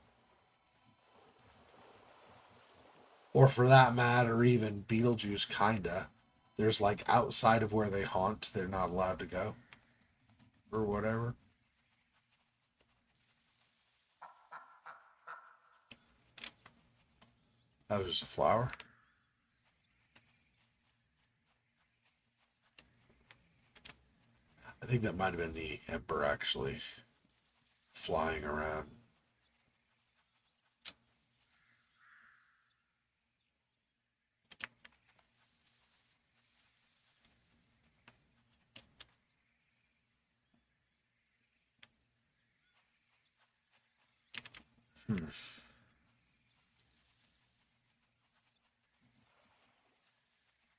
Or for that matter, even Beetlejuice kinda. There's like outside of where they haunt, they're not allowed to go. Or whatever. That was just a flower. I think that might have been the Ember actually flying around. Hmm.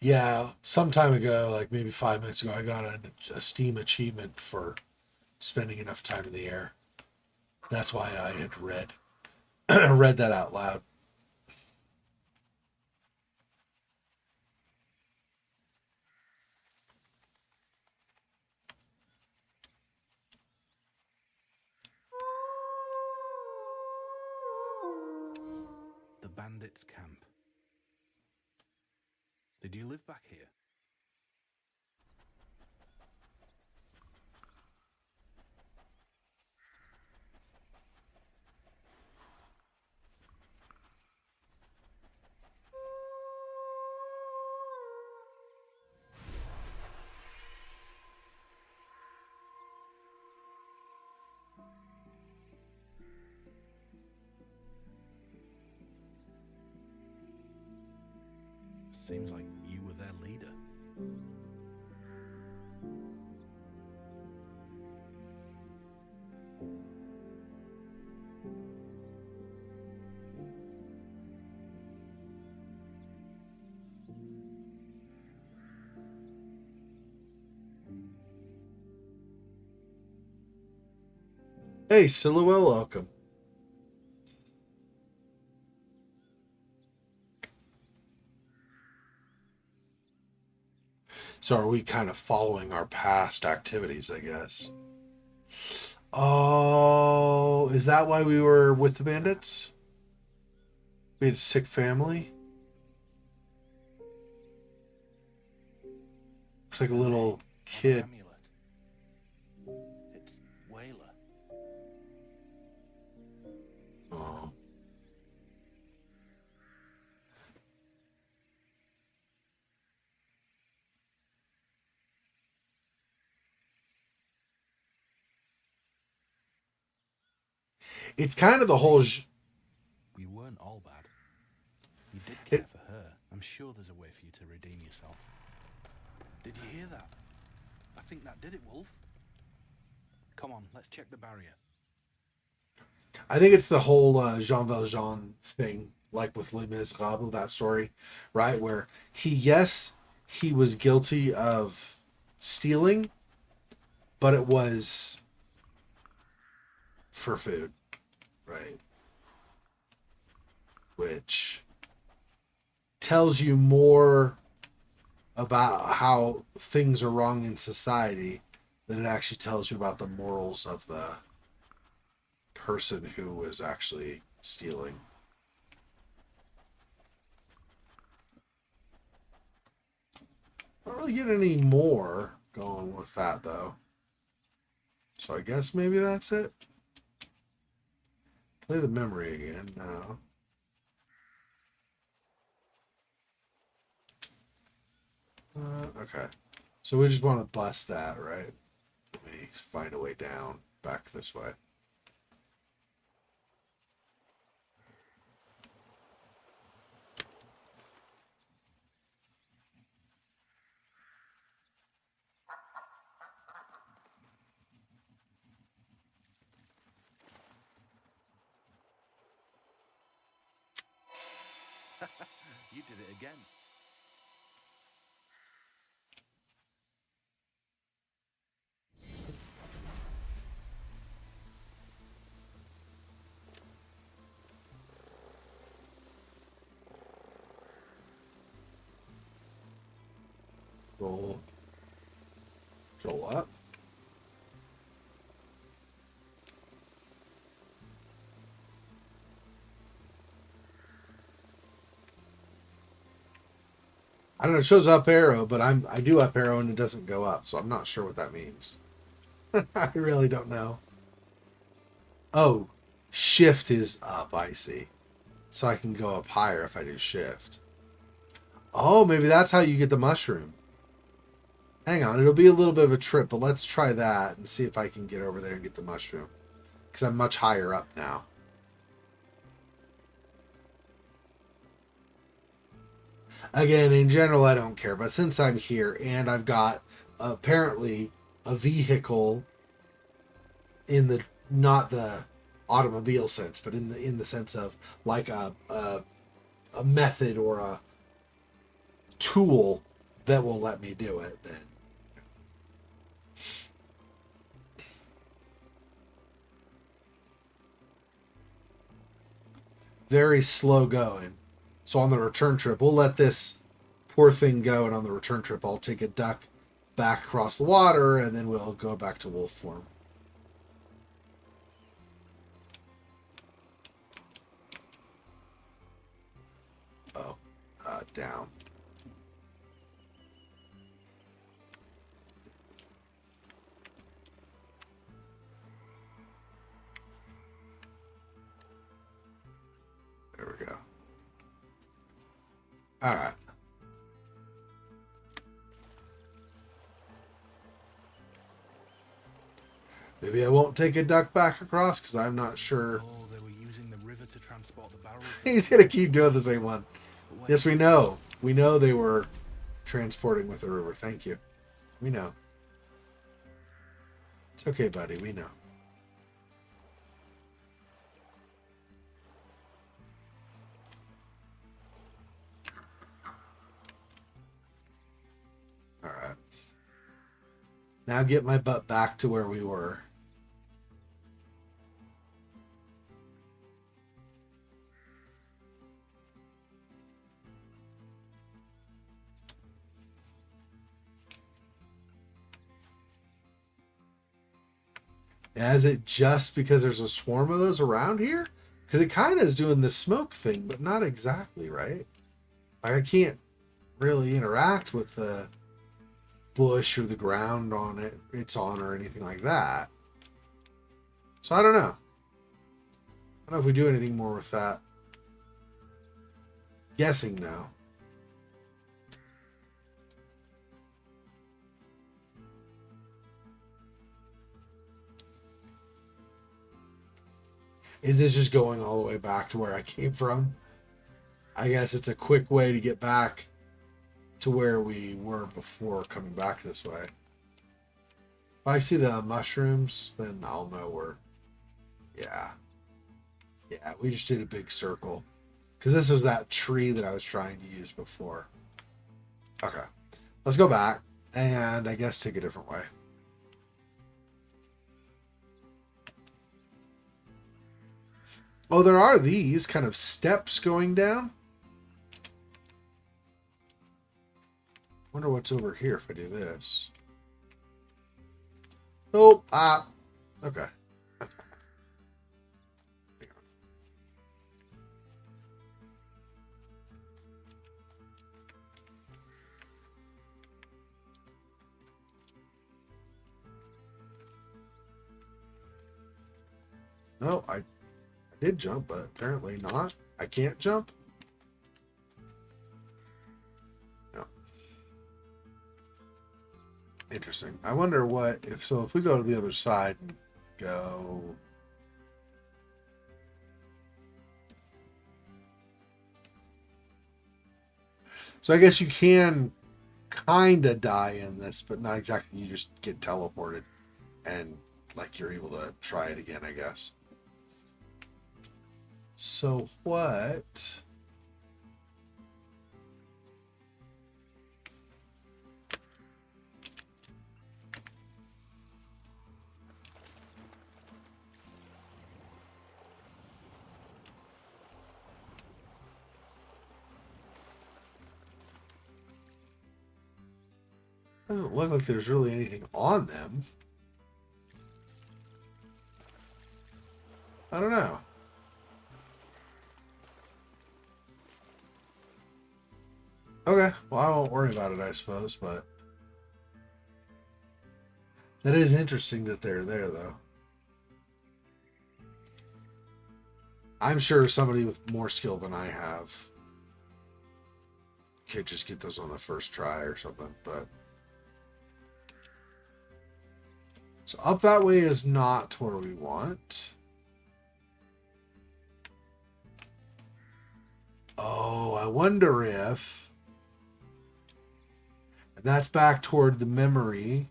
Yeah, some time ago, like maybe 5 minutes ago, I got a Steam achievement for spending enough time in the air. That's why I had read read that out loud. bandits' camp. Did you live back here? Seems like you were their leader. Hey, Silhouette, welcome. So are we kind of following our past activities, I guess? Oh, is that why we were with the bandits? We had a sick family? Looks like a little kid. Amulet. It's Whaler. Oh. It's kind of the whole... We weren't all bad. You did It- care for her. I'm sure there's a way for you to redeem yourself. Did you hear that? I think that did it, Wolf. Come on, let's check the barrier. I think it's the whole Jean Valjean thing, like with Les Miserables, that story, right? Where he was guilty of stealing, but it was for food, right? Which tells you more about how things are wrong in society than it actually tells you about the morals of the person who was actually stealing. I don't really get any more going with that though. So I guess maybe that's it. Play the memory again now. Okay. So we just want to bust that, right? Let me find a way down, back this way. You did it again. Roll. Roll up. I don't know. It shows up arrow, but I do up arrow and it doesn't go up, so I'm not sure what that means. I really don't know. Oh, shift is up. I see. So I can go up higher if I do shift. Oh, maybe that's how you get the mushroom. Hang on, it'll be a little bit of a trip, but let's try that and see if I can get over there and get the mushroom. Because I'm much higher up now. Again, in general, I don't care. But since I'm here and I've got apparently a vehicle in the, not the automobile sense, but in the sense of like a method or a tool that will let me do it, then very slow going. So on the return trip, we'll let this poor thing go, and on the return trip, I'll take a duck back across the water, and then we'll go back to wolf form. down. There we go. All right. Maybe I won't take a duck back across because I'm not sure. Oh, they were using the river to transport the barrels. He's going to keep doing the same one. But wait, Yes, we know. We know they were transporting with the river. Thank you. We know. It's okay, buddy. We know. All right. Now get my butt back to where we were. Is it just because there's a swarm of those around here? Because it kind of is doing the smoke thing, but not exactly, right? Like I can't really interact with the bush or the ground on it it's on or anything like that. So I don't know. I don't know if we do anything more with that. Guessing no. Is this just going all the way back to where I came from? I guess it's a quick way to get back to where we were before coming back this way. If I see the mushrooms, then I'll know where. Yeah. Yeah, we just did a big circle. Because this was that tree that I was trying to use before. Okay. Let's go back and I guess take a different way. Oh, there are these kind of steps going down. Wonder what's over here if I do this. Oh, okay. No, I did jump, but apparently not. I can't jump. No. Interesting. I wonder what if we go to the other side and go. So I guess you can kind of die in this, but not exactly. You just get teleported and like you're able to try it again, I guess. So what? Doesn't look like there's really anything on them. I don't know. Okay, well, I won't worry about it, I suppose, but that is interesting that they're there, though. I'm sure somebody with more skill than I have could just get those on the first try or something, but... So up that way is not where we want. Oh, I wonder if... And that's back toward the memory.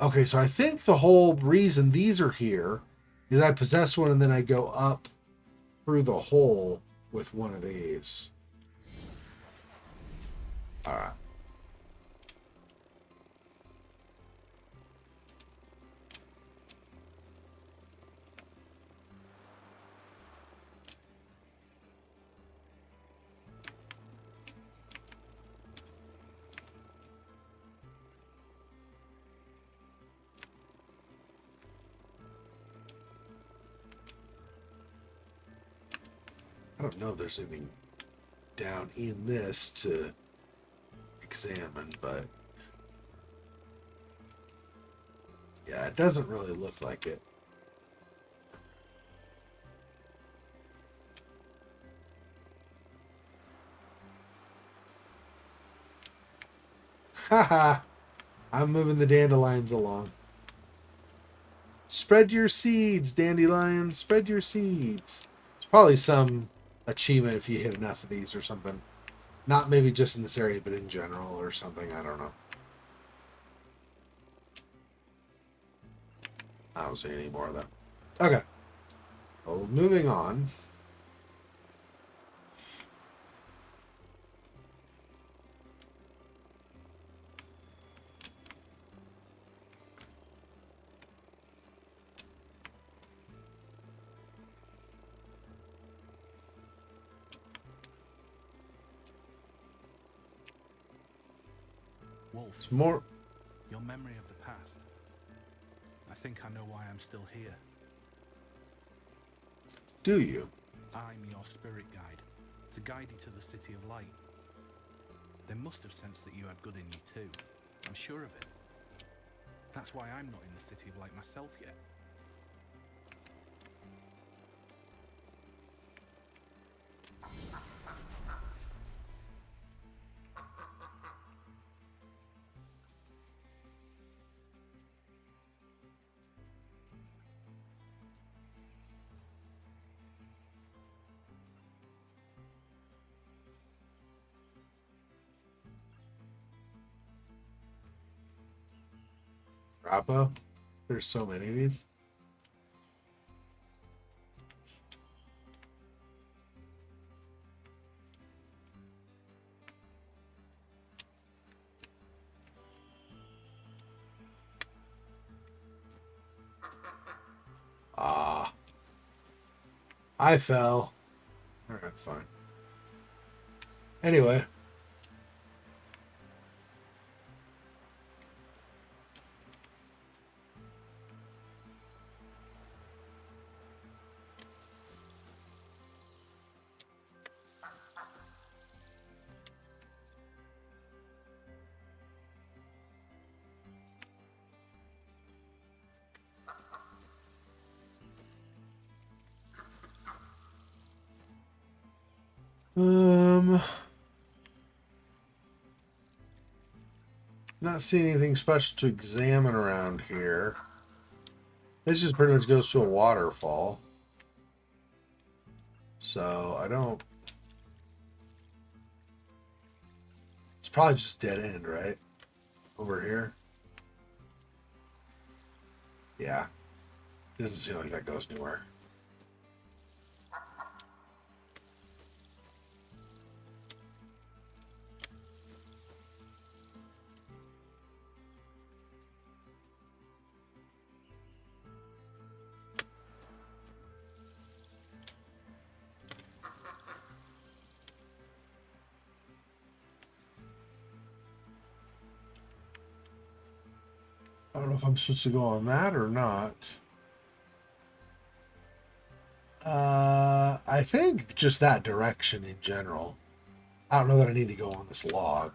Okay, so I think the whole reason these are here is I possess one and then I go up through the hole with one of these. All right. I don't know if there's anything down in this to examine, but yeah, it doesn't really look like it. Haha, I'm moving the dandelions along. Spread your seeds, dandelions. Spread your seeds. There's probably some achievement if you hit enough of these or something. Not maybe just in this area, but in general or something. I don't know. I don't see any more of that. Okay. Well, moving on. Wolf, Some more. your memory of the past. I think I know why I'm still here. Do you? I'm your spirit guide, to guide you to the City of Light. They must have sensed that you had good in you too. I'm sure of it. That's why I'm not in the City of Light myself yet. Rappo? There's so many of these. Ah. I fell. Alright, fine. Anyway. Not seeing anything special to examine around here. This just pretty much goes to a waterfall. So I don't. It's probably just dead end, right? Over here. Yeah. Doesn't seem like that goes anywhere. I don't know if I'm supposed to go on that or not. I think just that direction in general. I don't know that I need to go on this log,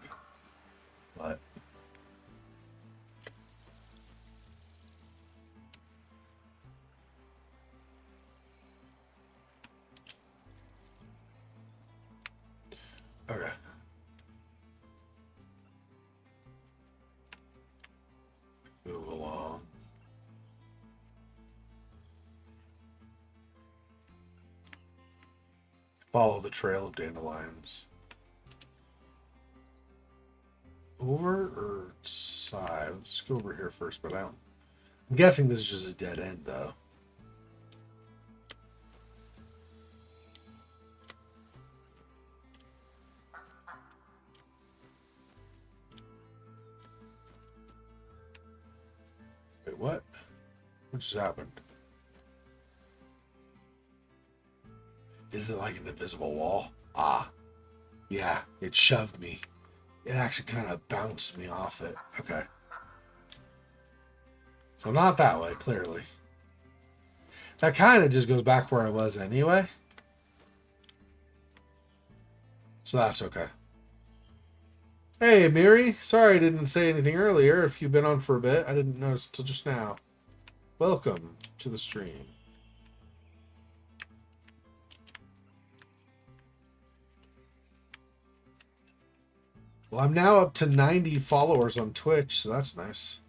but okay. Move along. Follow the trail of dandelions. Over or side? Let's go over here first, but I don't. I'm guessing this is just a dead end, though. Wait, what? What just happened? Is it like an invisible wall? Ah, yeah, it shoved me. It actually kind of bounced me off it. Okay. So not that way, clearly. That kind of just goes back where I was anyway. So that's okay. Hey, Miri. Sorry I didn't say anything earlier. If you've been on for a bit, I didn't notice till just now. Welcome to the stream. Well, I'm now up to 90 followers on Twitch, so that's nice.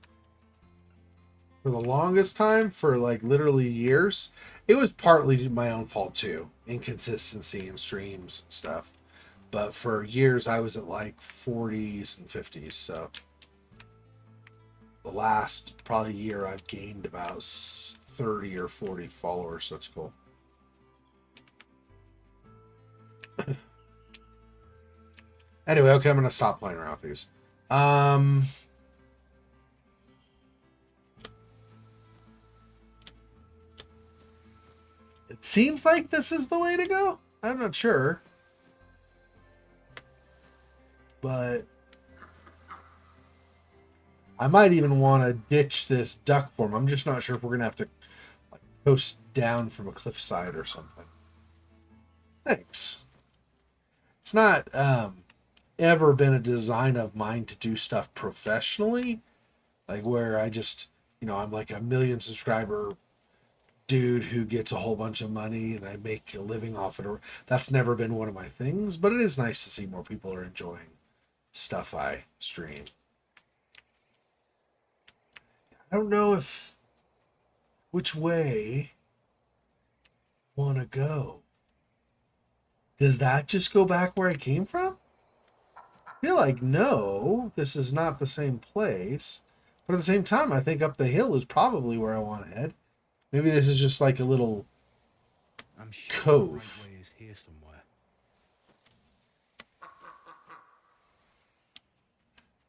For the longest time, for like literally years, it was partly my own fault too. Inconsistency in streams and stuff. But for years, I was at like 40s and 50s. So the last probably year, I've gained about 30 or 40 followers. So that's cool. Anyway, okay, I'm going to stop playing around with these. It seems like this is the way to go. I'm not sure. But I might even want to ditch this duck form. I'm just not sure if we're going to have to like, coast down from a cliffside or something. Thanks. It's not ever been a design of mine to do stuff professionally. Like where I just, I'm like a million subscriber dude who gets a whole bunch of money and I make a living off it. That's never been one of my things, but it is nice to see more people are enjoying stuff I stream. I don't know which way I want to go. Does that just go back where I came from? I feel like no, this is not the same place. But at the same time, I think up the hill is probably where I want to head. Maybe this is just like a little I'm sure cove. the right way is here somewhere.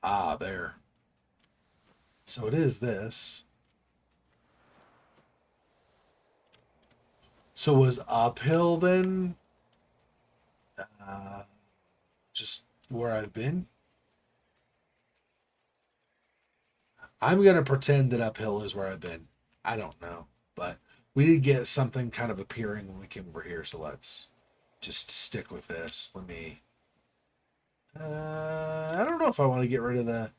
Ah, there. So it is this. So was uphill then just where I've been? I'm going to pretend that uphill is where I've been. I don't know. But we did get something kind of appearing when we came over here, so let's just stick with this. Let me... I don't know if I want to get rid of the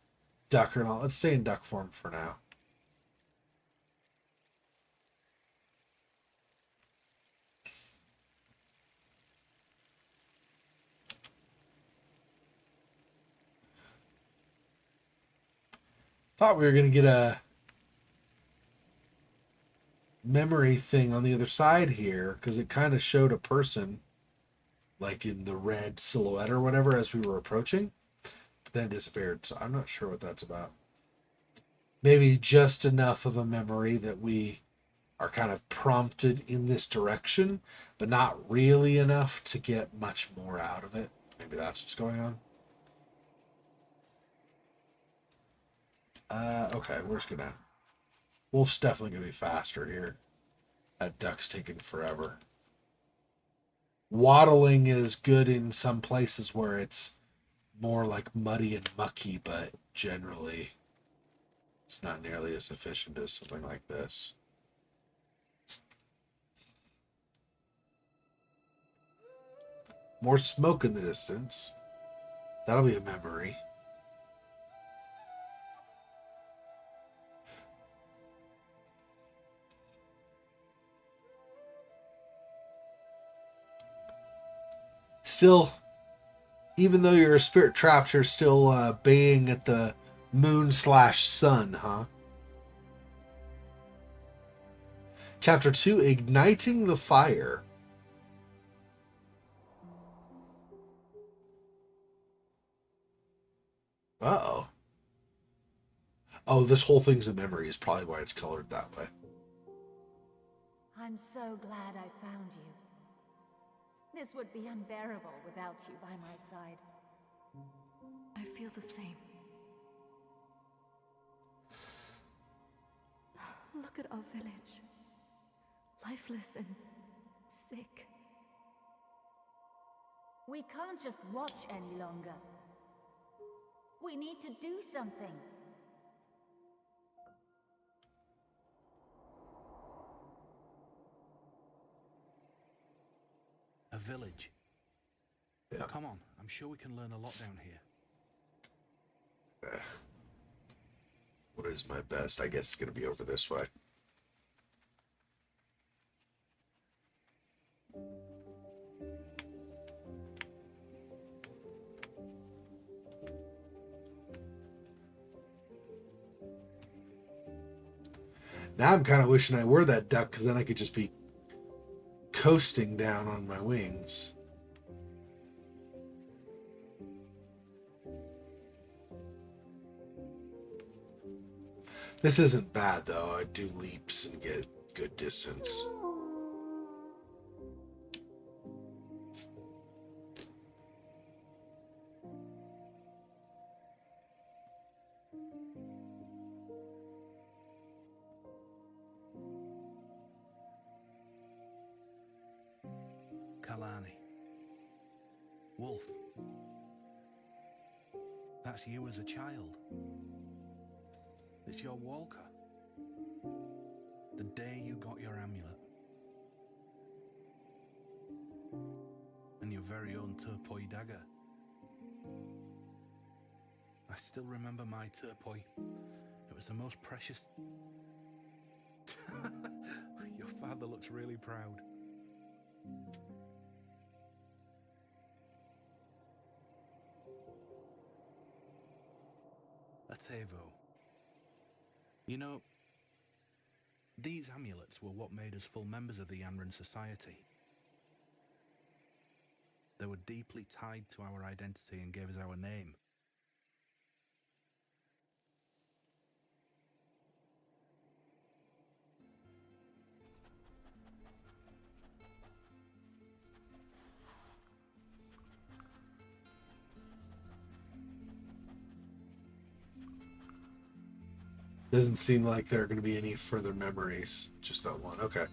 duck or not. Let's stay in duck form for now. Thought we were going to get a memory thing on the other side here because it kind of showed a person like in the red silhouette or whatever as we were approaching, but then it disappeared. So I'm not sure what that's about. Maybe just enough of a memory that we are kind of prompted in this direction, but not really enough to get much more out of it. Maybe that's what's going on. Okay, we're just gonna... Wolf's definitely gonna be faster here. That duck's taking forever. Waddling is good in some places where it's more like muddy and mucky, but generally it's not nearly as efficient as something like this. More smoke in the distance. That'll be a memory. Still, even though you're a spirit trapped, you're still baying at the moon/sun, huh? Chapter 2, Igniting the Fire. Uh-oh. Oh, this whole thing's a memory is probably why it's colored that way. I'm so glad I found you. This would be unbearable without you by my side. I feel the same. Look at our village. Lifeless and sick. We can't just watch any longer. We need to do something. A village. Yeah. Come on, I'm sure we can learn a lot down here. What is my best? I guess it's going to be over this way. Now I'm kind of wishing I were that duck, because then I could just be coasting down on my wings. This isn't bad, though. I do leaps and get good distance. Kalani. Wolf. That's you as a child. It's your Walker. The day you got your amulet. And your very own turpoi dagger. I still remember my turpoi. It was the most precious... Your father looks really proud. A Tevo. You know, these amulets were what made us full members of the Yanran Society. They were deeply tied to our identity and gave us our name. Doesn't seem like there are going to be any further memories. Just that one. Okay.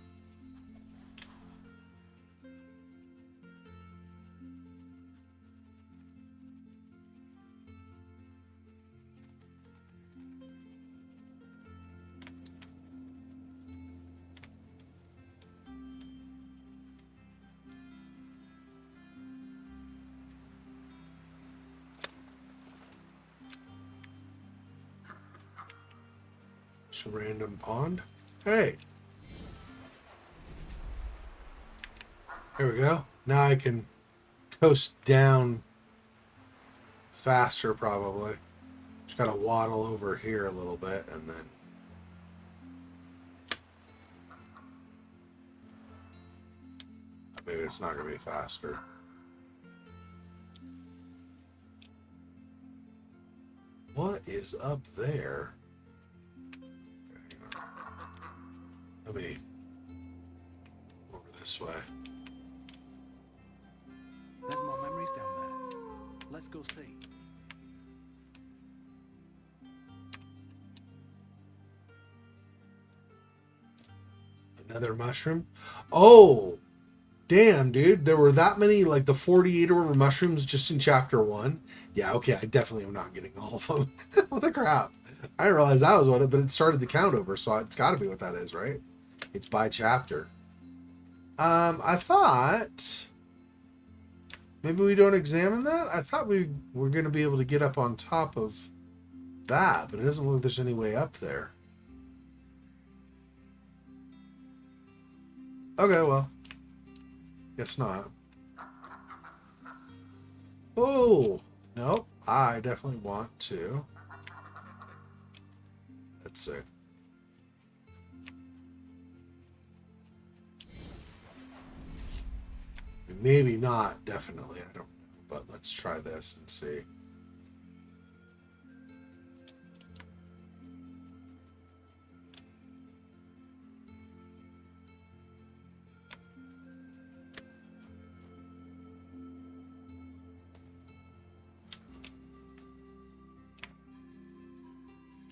Just a random pond. Hey. Here we go. Now I can coast down faster, probably. Just gotta waddle over here a little bit, and then... Maybe it's not gonna be faster. What is up there? Let me over this way. There's more memories down there. Let's go see. Another mushroom. Oh, damn, dude. There were that many, like the 48 or whatever mushrooms just in chapter 1. Yeah, okay, I definitely am not getting all of them. What the crap? I didn't realize that was what it, but it started the count over, so it's got to be what that is, right? It's by chapter. I thought maybe we don't examine that. I thought we were going to be able to get up on top of that, but it doesn't look like there's any way up there. Okay, well, guess not. Oh, nope. I definitely want to. Let's see. Maybe not, definitely. I don't know. But let's try this and see.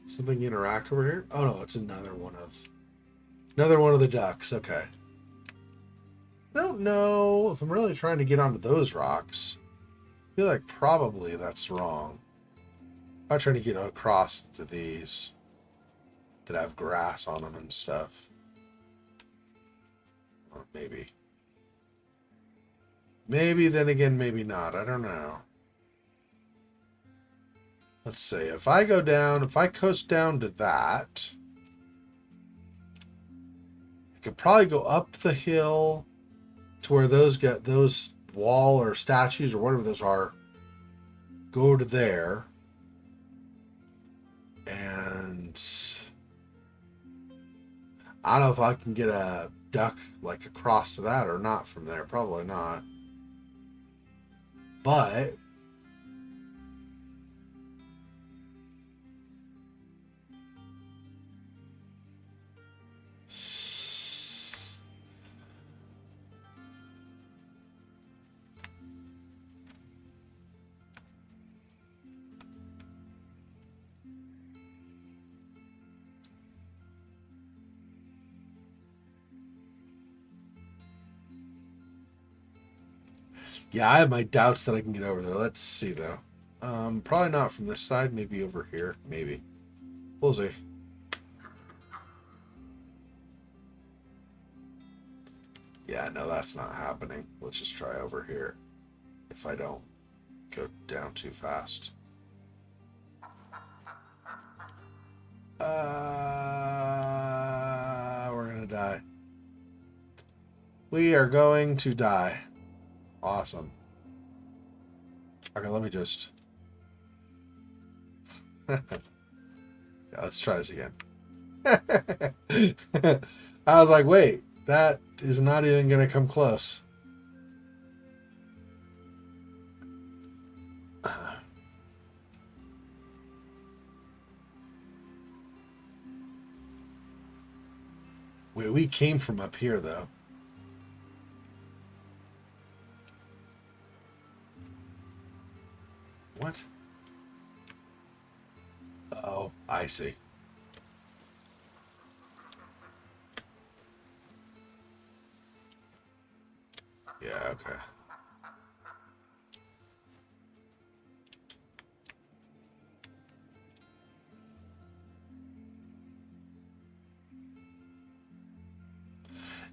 Something interact over here? Oh no, it's another one of the ducks. Okay. I don't know if I'm really trying to get onto those rocks. I feel like probably that's wrong. I'm trying to get across to these that have grass on them and stuff. Or maybe. Maybe, then again, maybe not. I don't know. Let's see. If I go down, if I coast down to that, I could probably go up the hill to where those get those wall or statues or whatever those are. Go to there. And I don't know if I can get a duck like across to that or not from there. Probably not. But yeah, I have my doubts that I can get over there. Let's see though. Probably not from this side. Maybe over here. Maybe. We'll see. Yeah, no, that's not happening. Let's just try over here. If I don't go down too fast. We're gonna die. We are going to die. Awesome. Okay, let me just... yeah, let's try this again. I was like, wait, that is not even going to come close. Wait, we came from up here, though. What? Oh, I see. Yeah, okay.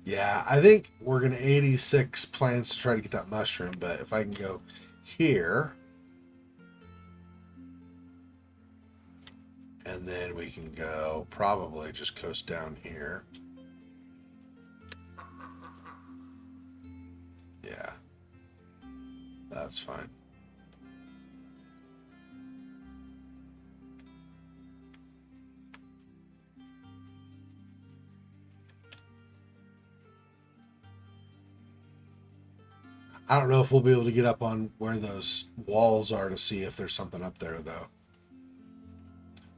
Yeah, I think we're going to 86 plans to try to get that mushroom, but if I can go here, and then we can go probably just coast down here. Yeah, that's fine. I don't know if we'll be able to get up on where those walls are to see if there's something up there, though.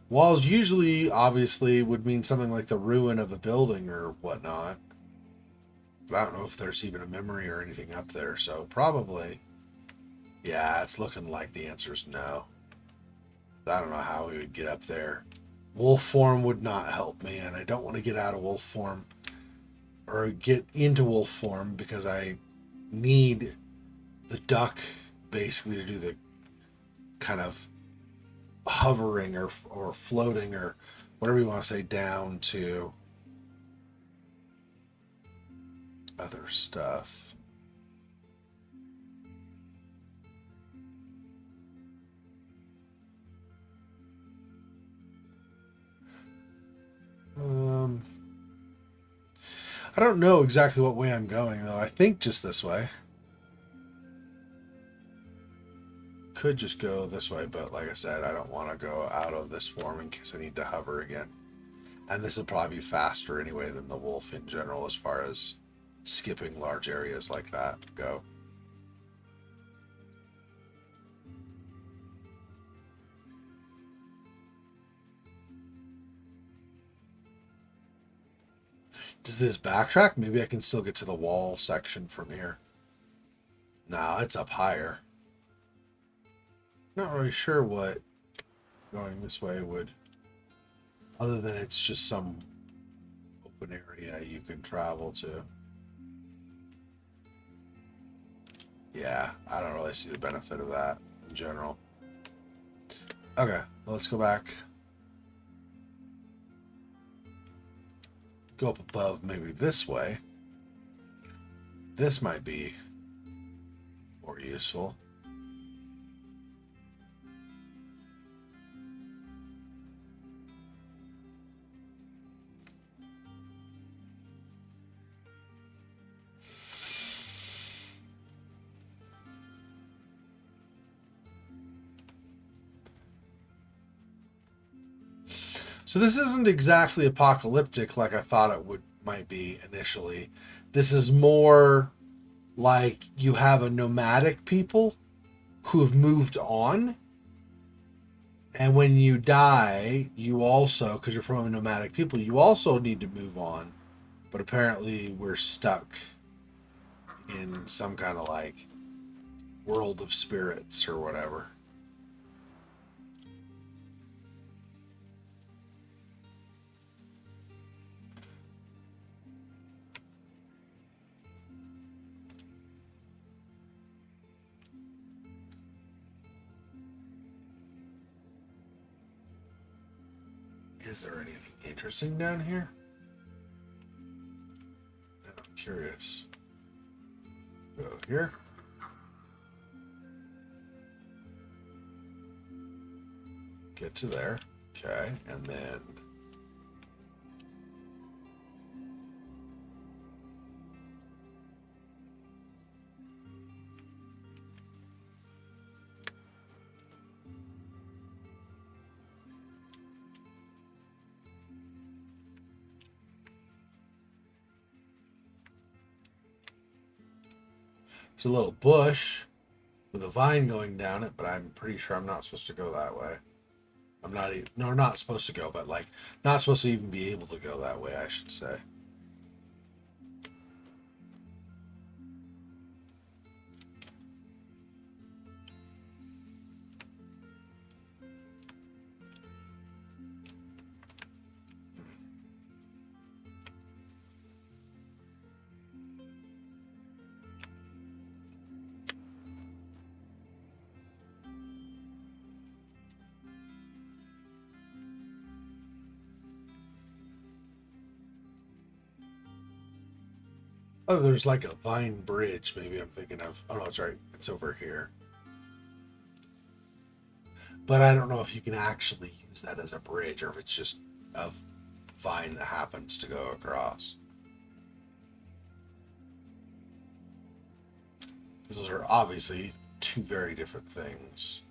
Walls usually, obviously, would mean something like the ruin of a building or whatnot. But I don't know if there's even a memory or anything up there, so probably. Yeah, it's looking like the answer is no. I don't know how we would get up there. Wolf form would not help me, and I don't want to get out of wolf form or get into wolf form because I need the duck basically to do the kind of hovering or floating or whatever you want to say down to other stuff. I don't know exactly what way I'm going though. I think just this way. Could just go this way, but like I said, I don't want to go out of this form in case I need to hover again. And this will probably be faster anyway than the wolf in general as far as skipping large areas like that go. Does this backtrack? Maybe I can still get to the wall section from here. No, it's up higher. Not really sure what going this way would, other than it's just some open area you can travel to. Yeah, I don't really see the benefit of that in general. Okay, let's go back. Go up above maybe this way. This might be useful. So this isn't exactly apocalyptic like I thought it might be initially. This is more like you have a nomadic people who have moved on. And when you die, you also, because you're from a nomadic people, you also need to move on. But apparently we're stuck in some kind of like world of spirits or whatever. Is there anything interesting down here? I'm curious. Go here. Get to there. Okay, and then there's a little bush with a vine going down it, but I'm pretty sure I'm not supposed to go that way. I'm not even, no, not supposed to go, but like not supposed to even be able to go that way, I should say. Oh, there's like a vine bridge. Maybe I'm thinking of. Oh no, it's right. It's over here. But I don't know if you can actually use that as a bridge or if it's just a vine that happens to go across. Those are obviously two very different things.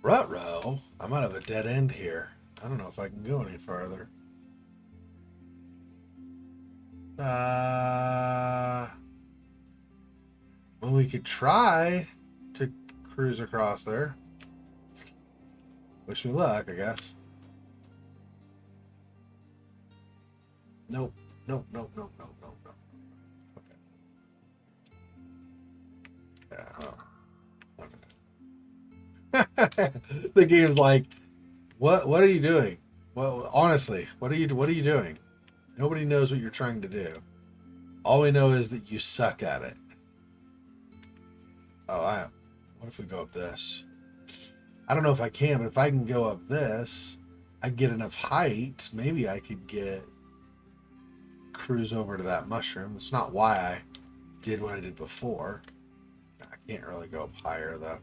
Ruh-roh, I'm out of a dead end here. I don't know if I can go any farther. Well, we could try to cruise across there. Wish me luck, I guess. Nope. Nope, nope, nope, nope, nope, nope. Okay. Yeah, well. Okay. The game's like, what are you doing? Well, honestly, what are you doing? Nobody knows what you're trying to do. All we know is that you suck at it. Oh, what if we go up this? I don't know if I can, but if I can go up this, I get enough height. Maybe I could cruise over to that mushroom. It's not why I did what I did before. I can't really go up higher though.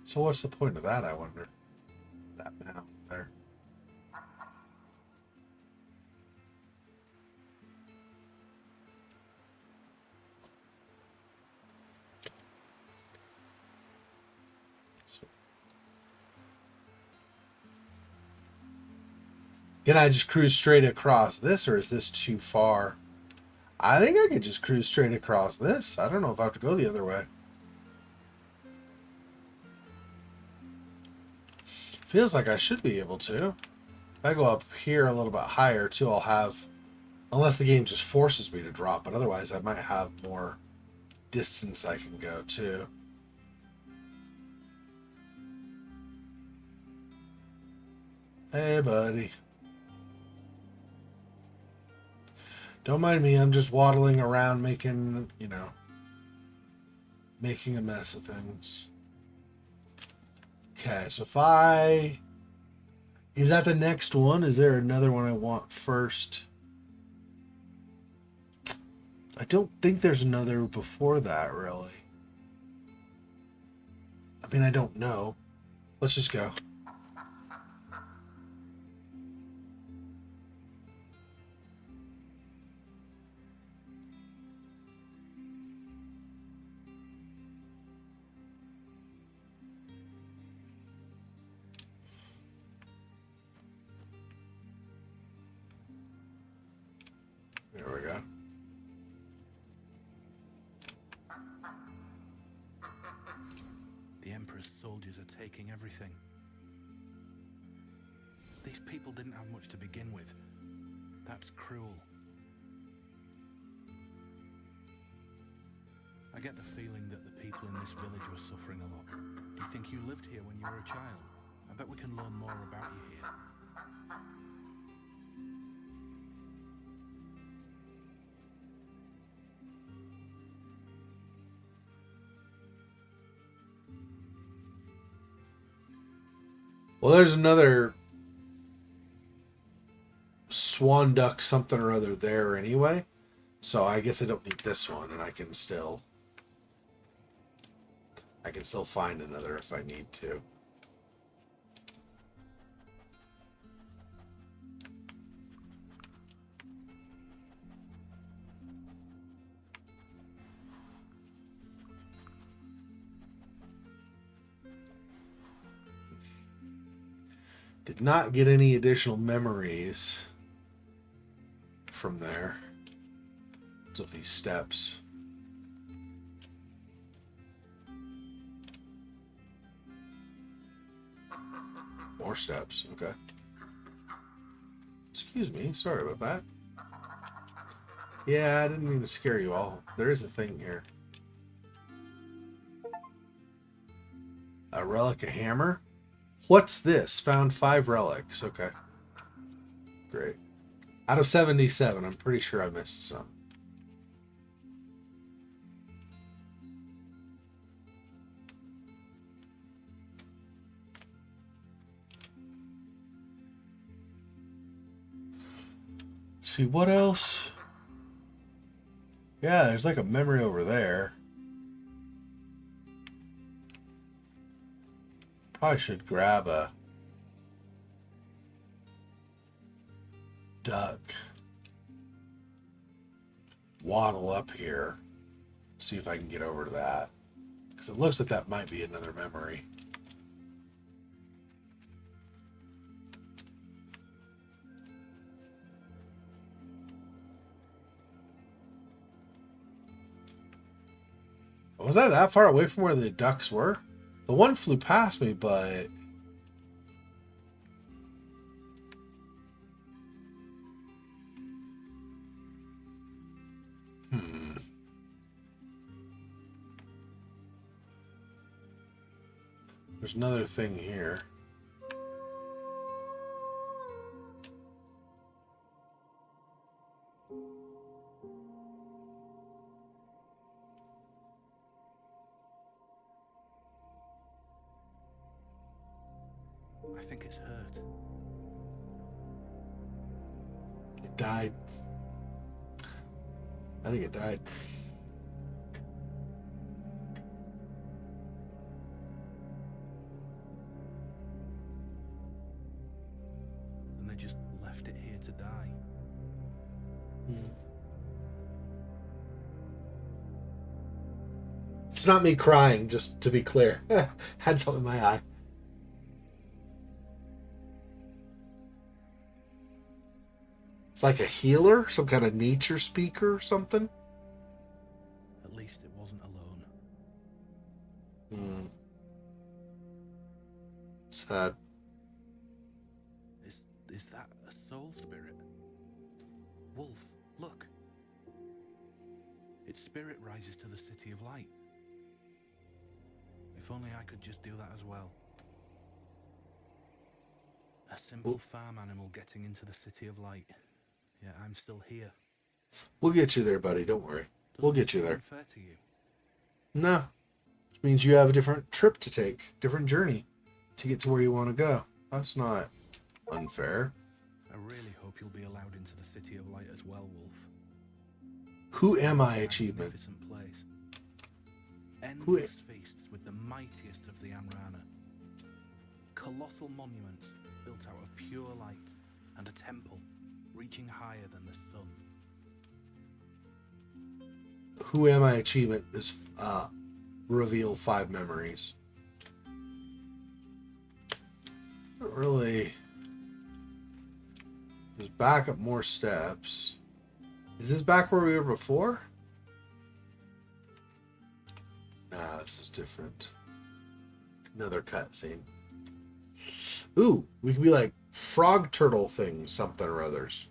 So what's the point of that, I wonder? That map there. Can I just cruise straight across this, or is this too far? I think I could just cruise straight across this. I don't know if I have to go the other way. Feels like I should be able to. If I go up here a little bit higher too, I'll have, unless the game just forces me to drop, but otherwise I might have more distance I can go too. Hey, buddy. Don't mind me, I'm just waddling around making, making a mess of things. Okay, so is that the next one? Is there another one I want first? I don't think there's another before that, really. I mean, I don't know. Let's just go. There we go. The Emperor's soldiers are taking everything. These people didn't have much to begin with. That's cruel. I get the feeling that the people in this village were suffering a lot. Do you think you lived here when you were a child? I bet we can learn more about you here. Well, there's another swan duck something or other there anyway. So I guess I don't need this one, and I can still find another if I need to. Did not get any additional memories from there. Of these steps. More steps, okay. Excuse me, sorry about that. Yeah, I didn't mean to scare you all. There is a thing here. A relic, a hammer? What's this? Found 5 relics. Okay. Great. Out of 77, I'm pretty sure I missed some. See, what else? Yeah, there's like a memory over there. Probably should grab a duck. Waddle up here. See if I can get over to that. Because it looks like that might be another memory. Was I that far away from where the ducks were? The one flew past me, but... There's another thing here. I think it's hurt. It died. I think it died. And they just left it here to die. It's not me crying, just to be clear. Had something in my eye. It's like a healer, some kind of nature speaker or something. At least it wasn't alone. Sad. Is that a soul spirit? Wolf, look. Its spirit rises to the City of Light. If only I could just do that as well. A simple farm animal getting into the City of Light. Yeah, I'm still here. We'll get you there, buddy. Don't worry. We'll get you there. Unfair to you. No. Which means you have a different trip to take, different journey to get to where you want to go. That's not unfair. I really hope you'll be allowed into the City of Light as well, Wolf. Who am I A achievement. magnificent place. Who Endless feasts with the mightiest of the Amrana. Colossal monuments built out of pure light, and a temple reaching higher than the sun. Who am I achievement is reveal 5 memories. Not really. There's back up more steps. Is this back where we were before? Nah, this is different. Another cutscene. Ooh, we could be like frog turtle things, something or others.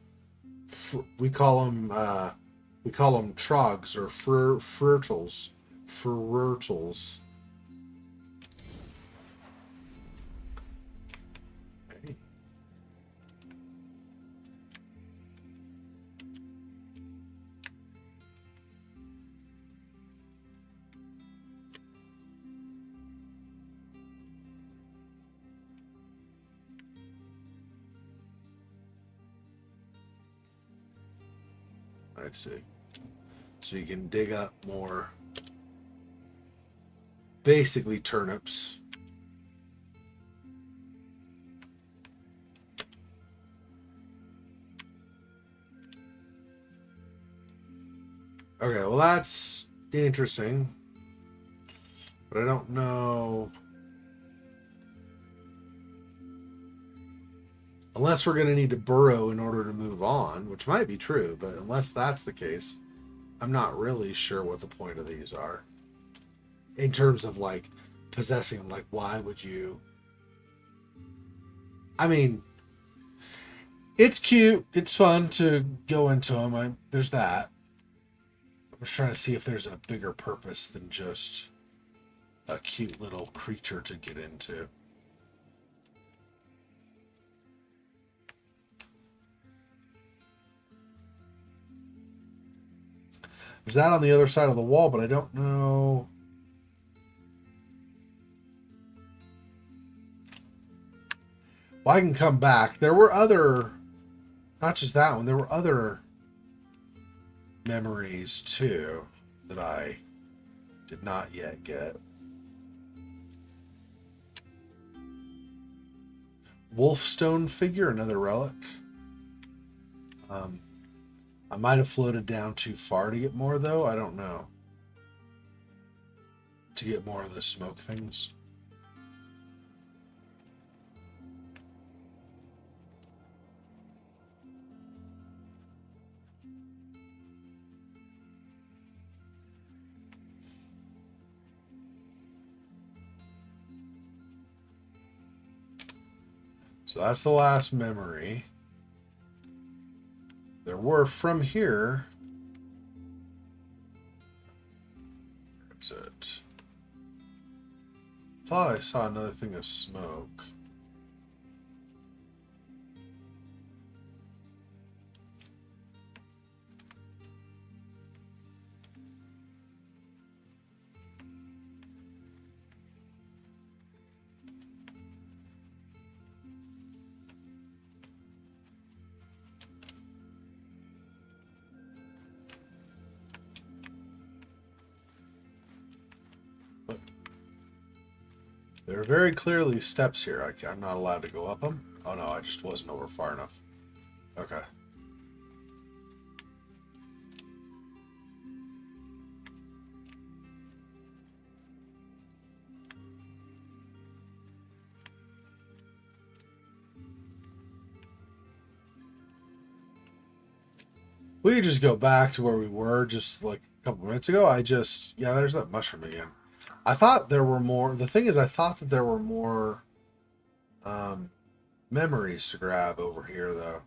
We call them trogs or furtles. Furtles. Okay. I see. So you can dig up more, basically turnips. Okay, well that's interesting. But I don't know. Unless we're going to need to burrow in order to move on, which might be true, but unless that's the case, I'm not really sure what the point of these are. In terms of like possessing them, like why would you? I mean, it's cute, it's fun to go into them. There's that. I'm just trying to see if there's a bigger purpose than just a cute little creature to get into. There's that on the other side of the wall, but I don't know. Well, I can come back. There were other, not just that one, there were other memories too that I did not yet get. Wolfstone figure, another relic. I might have floated down too far to get more, though. I don't know. To get more of the smoke things. So that's the last memory. There were from here. Where's it? Thought I saw another thing of smoke. There are very clearly steps here. I'm not allowed to go up them. Oh no, I just wasn't over far enough. Okay. We could just go back to where we were just like a couple minutes ago. Yeah, there's that mushroom again. I thought there were more. The thing is, I thought that there were more memories to grab over here, though.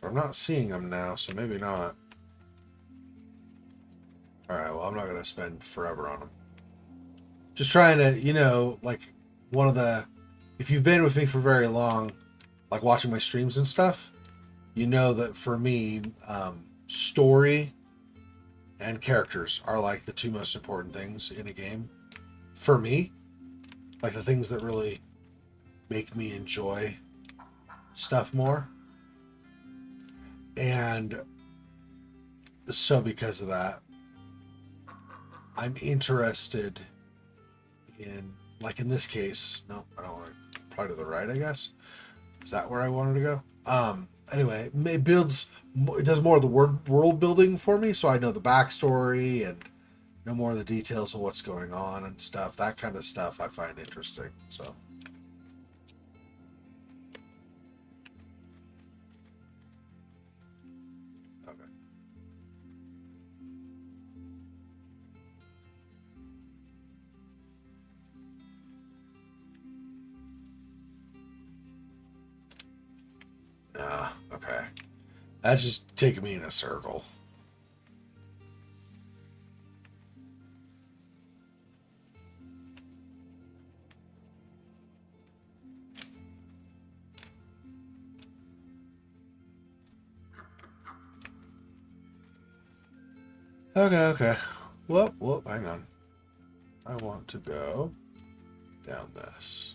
But I'm not seeing them now, so maybe not. Alright, well, I'm not going to spend forever on them. Just trying to, like, one of the... If you've been with me for very long, like watching my streams and stuff, you know that for me, story and characters are like the two most important things in a game. For me, like the things that really make me enjoy stuff more. And So because of that, I'm interested in, like in this case, no, I don't want to, probably to the right, I guess. Is that where I wanted to go? Anyway, it builds, it does more of the world building for me, so I know the backstory and know more of the details of what's going on and stuff. That kind of stuff I find interesting. So. Okay. Okay. That's just taking me in a circle. Okay. Whoop, hang on. I want to go down this.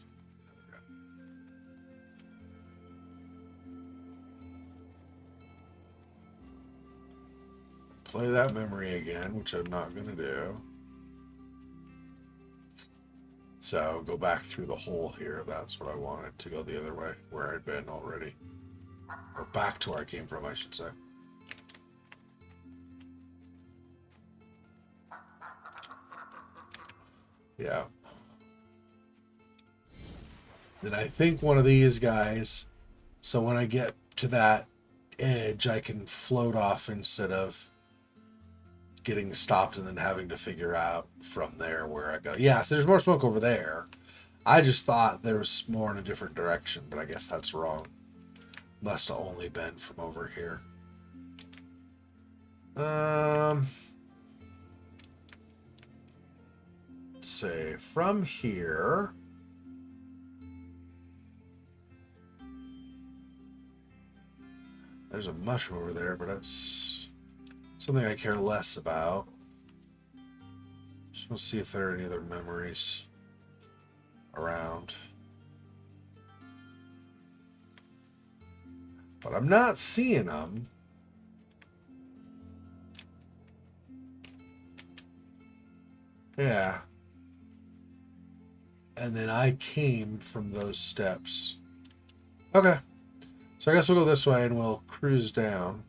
Play that memory again, which I'm not going to do. So go back through the hole here. That's what I wanted, to go the other way, where I'd been already. Or back to where I came from, I should say. Yeah. Then I think one of these guys, so when I get to that edge, I can float off instead of getting stopped and then having to figure out from there where I go. Yeah, so there's more smoke over there. I just thought there was more in a different direction, but I guess that's wrong. Must have only been from over here. Let's say from here. There's a mushroom over there, but it's something I care less about. Just want to see if there are any other memories around. But I'm not seeing them. Yeah. And then I came from those steps. Okay. So I guess we'll go this way and we'll cruise down.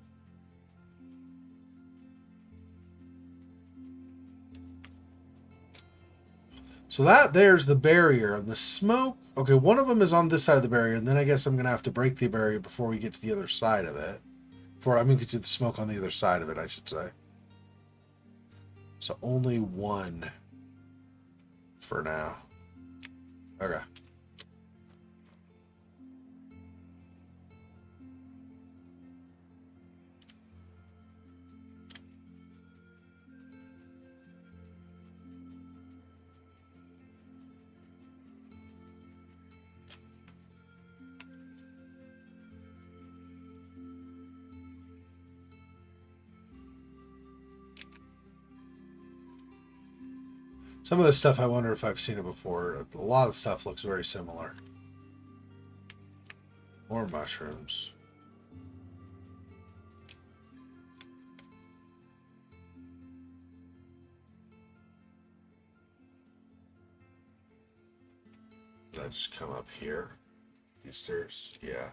So that there's the barrier and the smoke. Okay, one of them is on this side of the barrier, and then I guess I'm gonna have to break the barrier before we get to the other side of it. Before I mean get to the smoke on the other side of it, I should say. So only one for now. Okay. Some of this stuff, I wonder if I've seen it before. A lot of stuff looks very similar. More mushrooms. Did I just come up here? These stairs? Yeah.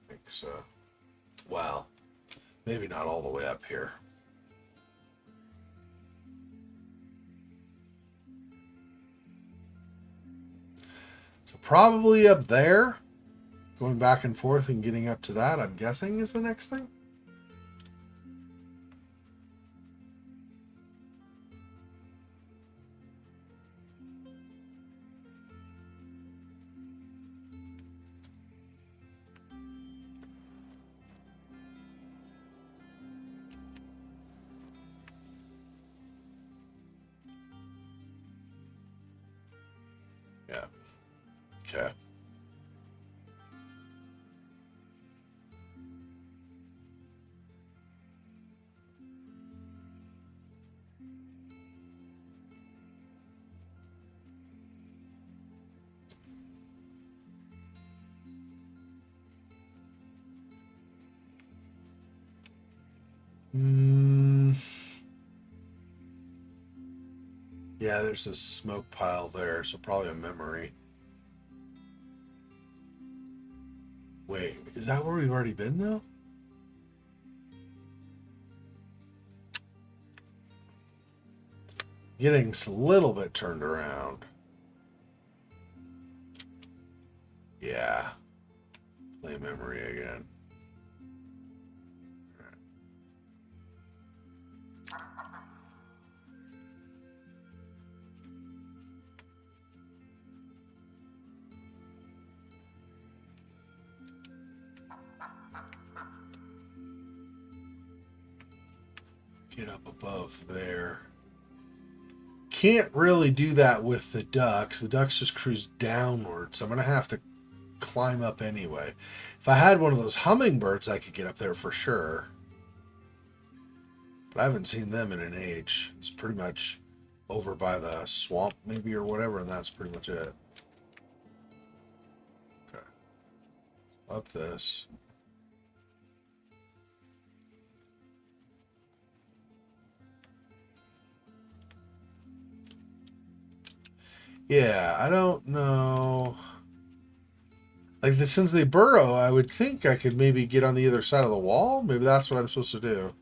I think so. Well, maybe not all the way up here. So probably up there. Going back and forth and getting up to that, I'm guessing, is the next thing. Yeah. Okay. Yeah, there's a smoke pile there, so probably a memory. Wait, is that where we've already been though? Getting a little bit turned around. Yeah. Play memory again. Get up above there. Can't really do that with the ducks. The ducks just cruise downward, so I'm going to have to climb up anyway. If I had one of those hummingbirds, I could get up there for sure. But I haven't seen them in an age. It's pretty much over by the swamp, maybe, or whatever, and that's pretty much it. Okay. Up this. Yeah, I don't know. Like, since they burrow, I would think I could maybe get on the other side of the wall. Maybe that's what I'm supposed to do.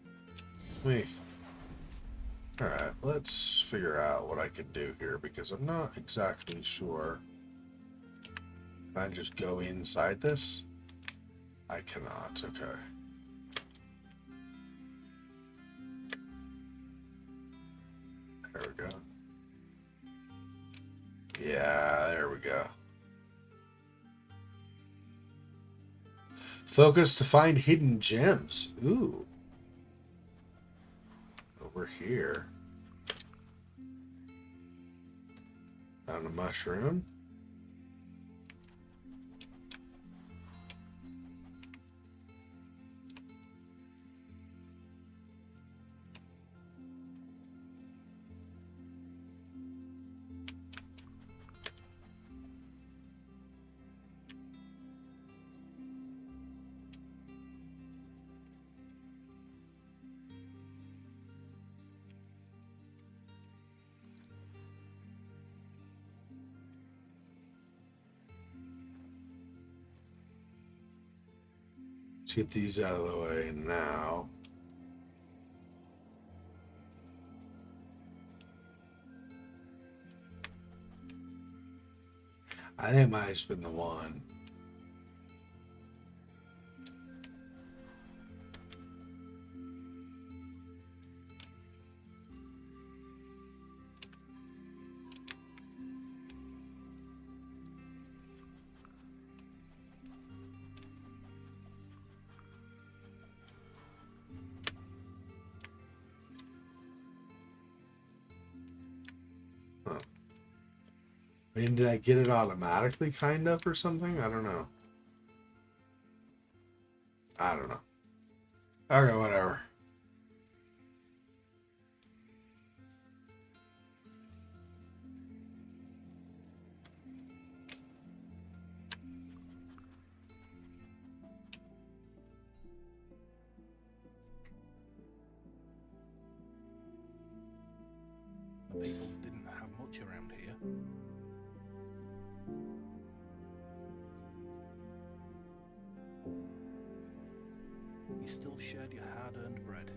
Me. Alright, let's figure out what I can do here, because I'm not exactly sure. Can I just go inside this? I cannot. Okay. There we go. Yeah, there we go. Focus to find hidden gems. Ooh. Over here. Found a mushroom. Let's get these out of the way now. I think it might have just been the one. Huh. I mean, did I get it automatically, kind of, or something? I don't know. I don't know. Okay, whatever. The people didn't have much around here. You still shared your hard-earned bread.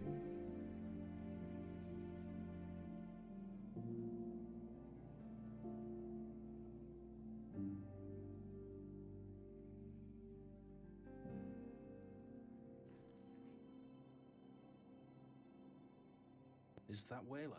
Is that Whaler?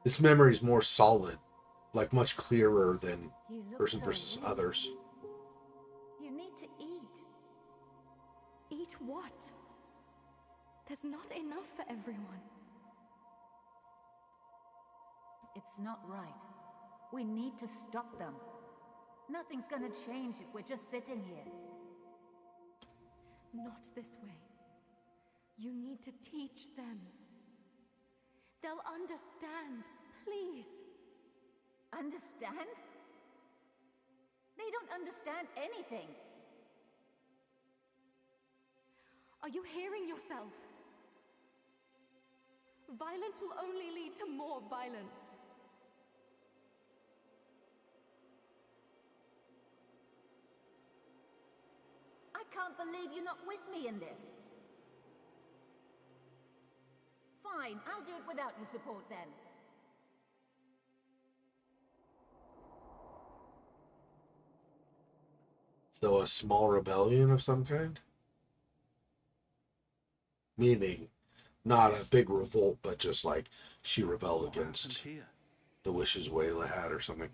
This memory is more solid, like much clearer than You look person so versus weak. others. You need to eat. Eat what? There's not enough for everyone. It's not right. We need to stop them. Nothing's gonna change if we're just sitting here. Not this way. You need to teach them. They'll understand, please. Understand? They don't understand anything. Are you hearing yourself? Violence will only lead to more violence. I can't believe you're not with me in this. Fine, I'll do it without your support then. So a small rebellion of some kind? Meaning, not a big revolt, but just like she rebelled What happened against here? the wishes Wayla had or something.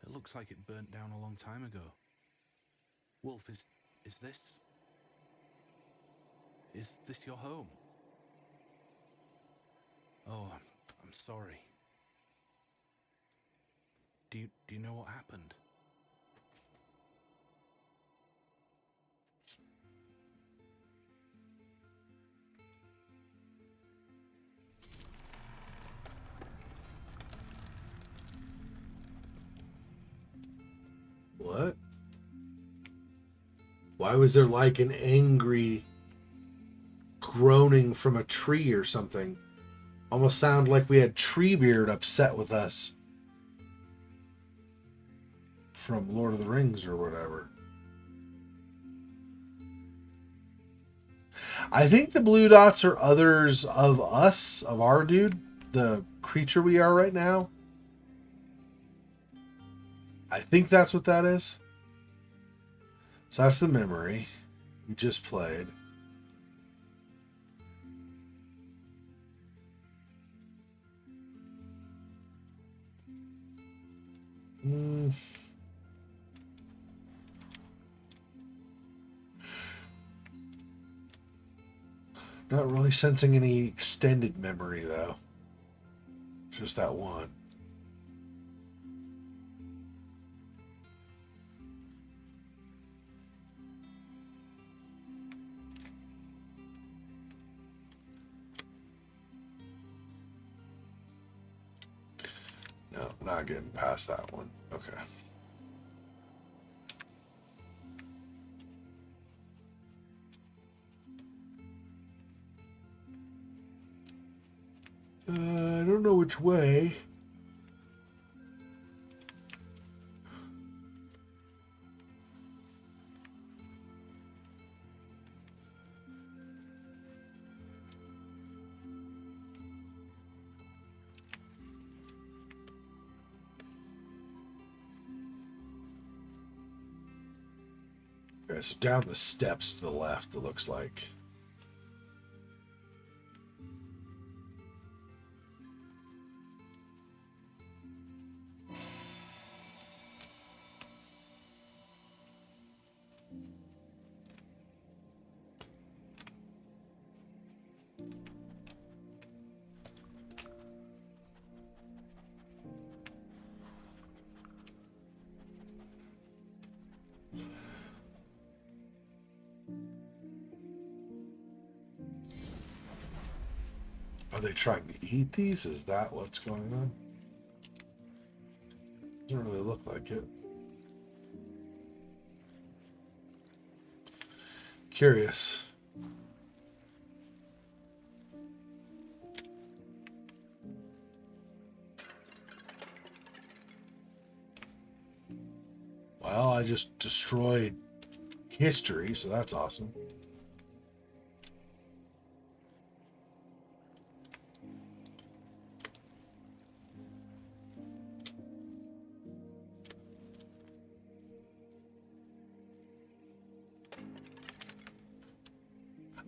It looks like it burnt down a long time ago. Wolf, is this... Is this your home? Oh, I'm sorry. Do you know what happened? What? Why was there like an angry groaning from a tree or something? Almost sound like we had Treebeard upset with us from Lord of the Rings or whatever. I think the blue dots are others of us, of our dude, the creature we are right now. I think that's what that is. So that's the memory we just played. Not really sensing any extended memory though. Just that one. No, not getting past that one. Okay. I don't know which way. Okay, so down the steps to the left, it looks like. Are they trying to eat these? Is that what's going on? Doesn't really look like it. Curious. Well, I just destroyed history, so that's awesome.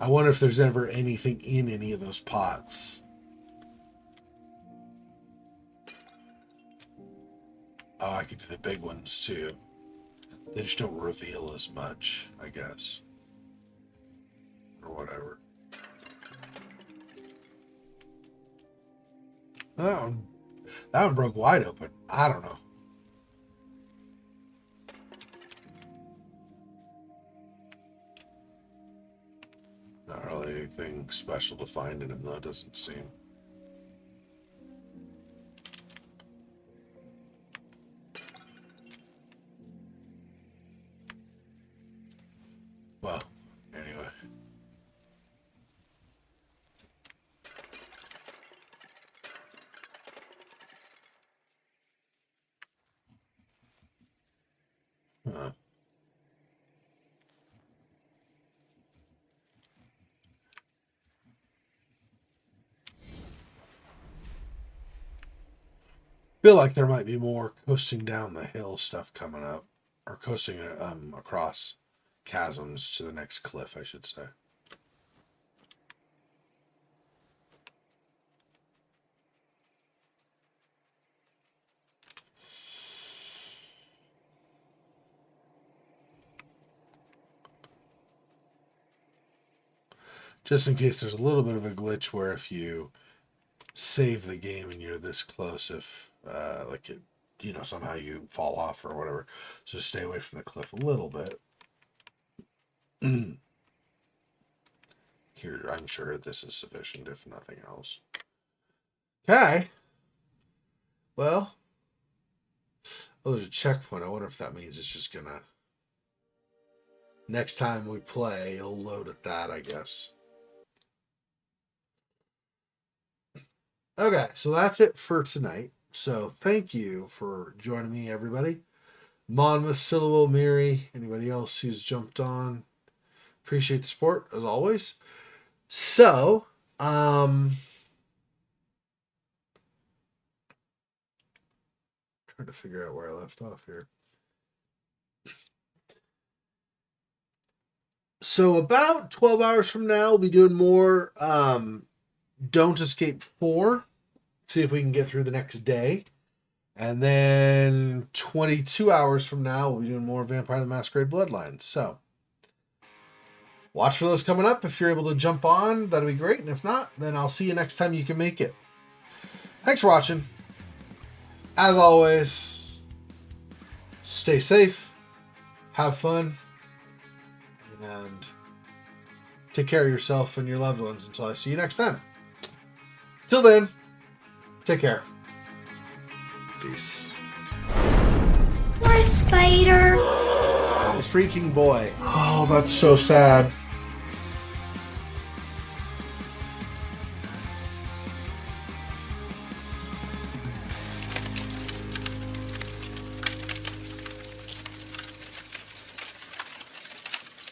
I wonder if there's ever anything in any of those pots. Oh, I could do the big ones too. They just don't reveal as much, I guess. Or whatever. That one broke wide open. I don't know. Not really anything special to find in him, though, doesn't seem. Well, anyway. Huh. Feel like there might be more coasting down the hill stuff coming up, or coasting across chasms to the next cliff, I should say. Just in case there's a little bit of a glitch where if you save the game and you're this close, if like it, you know, somehow you fall off or whatever, so just stay away from the cliff a little bit. Here, I'm sure this is sufficient, if nothing else. Okay. Well, oh, there's a checkpoint. I wonder if that means it's just gonna. Next time we play, it'll load at that, I guess. Okay, so that's it for tonight. So thank you for joining me, everybody. Monmouth, Syllable, Miri, anybody else who's jumped on. Appreciate the support, as always. So, trying to figure out where I left off here. So about 12 hours from now, we'll be doing more Don't Escape 4. See if we can get through the next day. And then 22 hours from now, we'll be doing more Vampire the Masquerade Bloodlines. So, watch for those coming up. If you're able to jump on, that'll be great. And if not, then I'll see you next time you can make it. Thanks for watching. As always, stay safe, have fun, and take care of yourself and your loved ones until I see you next time. Till then, take care. Peace. Poor spider. This freaking boy. Oh, that's so sad.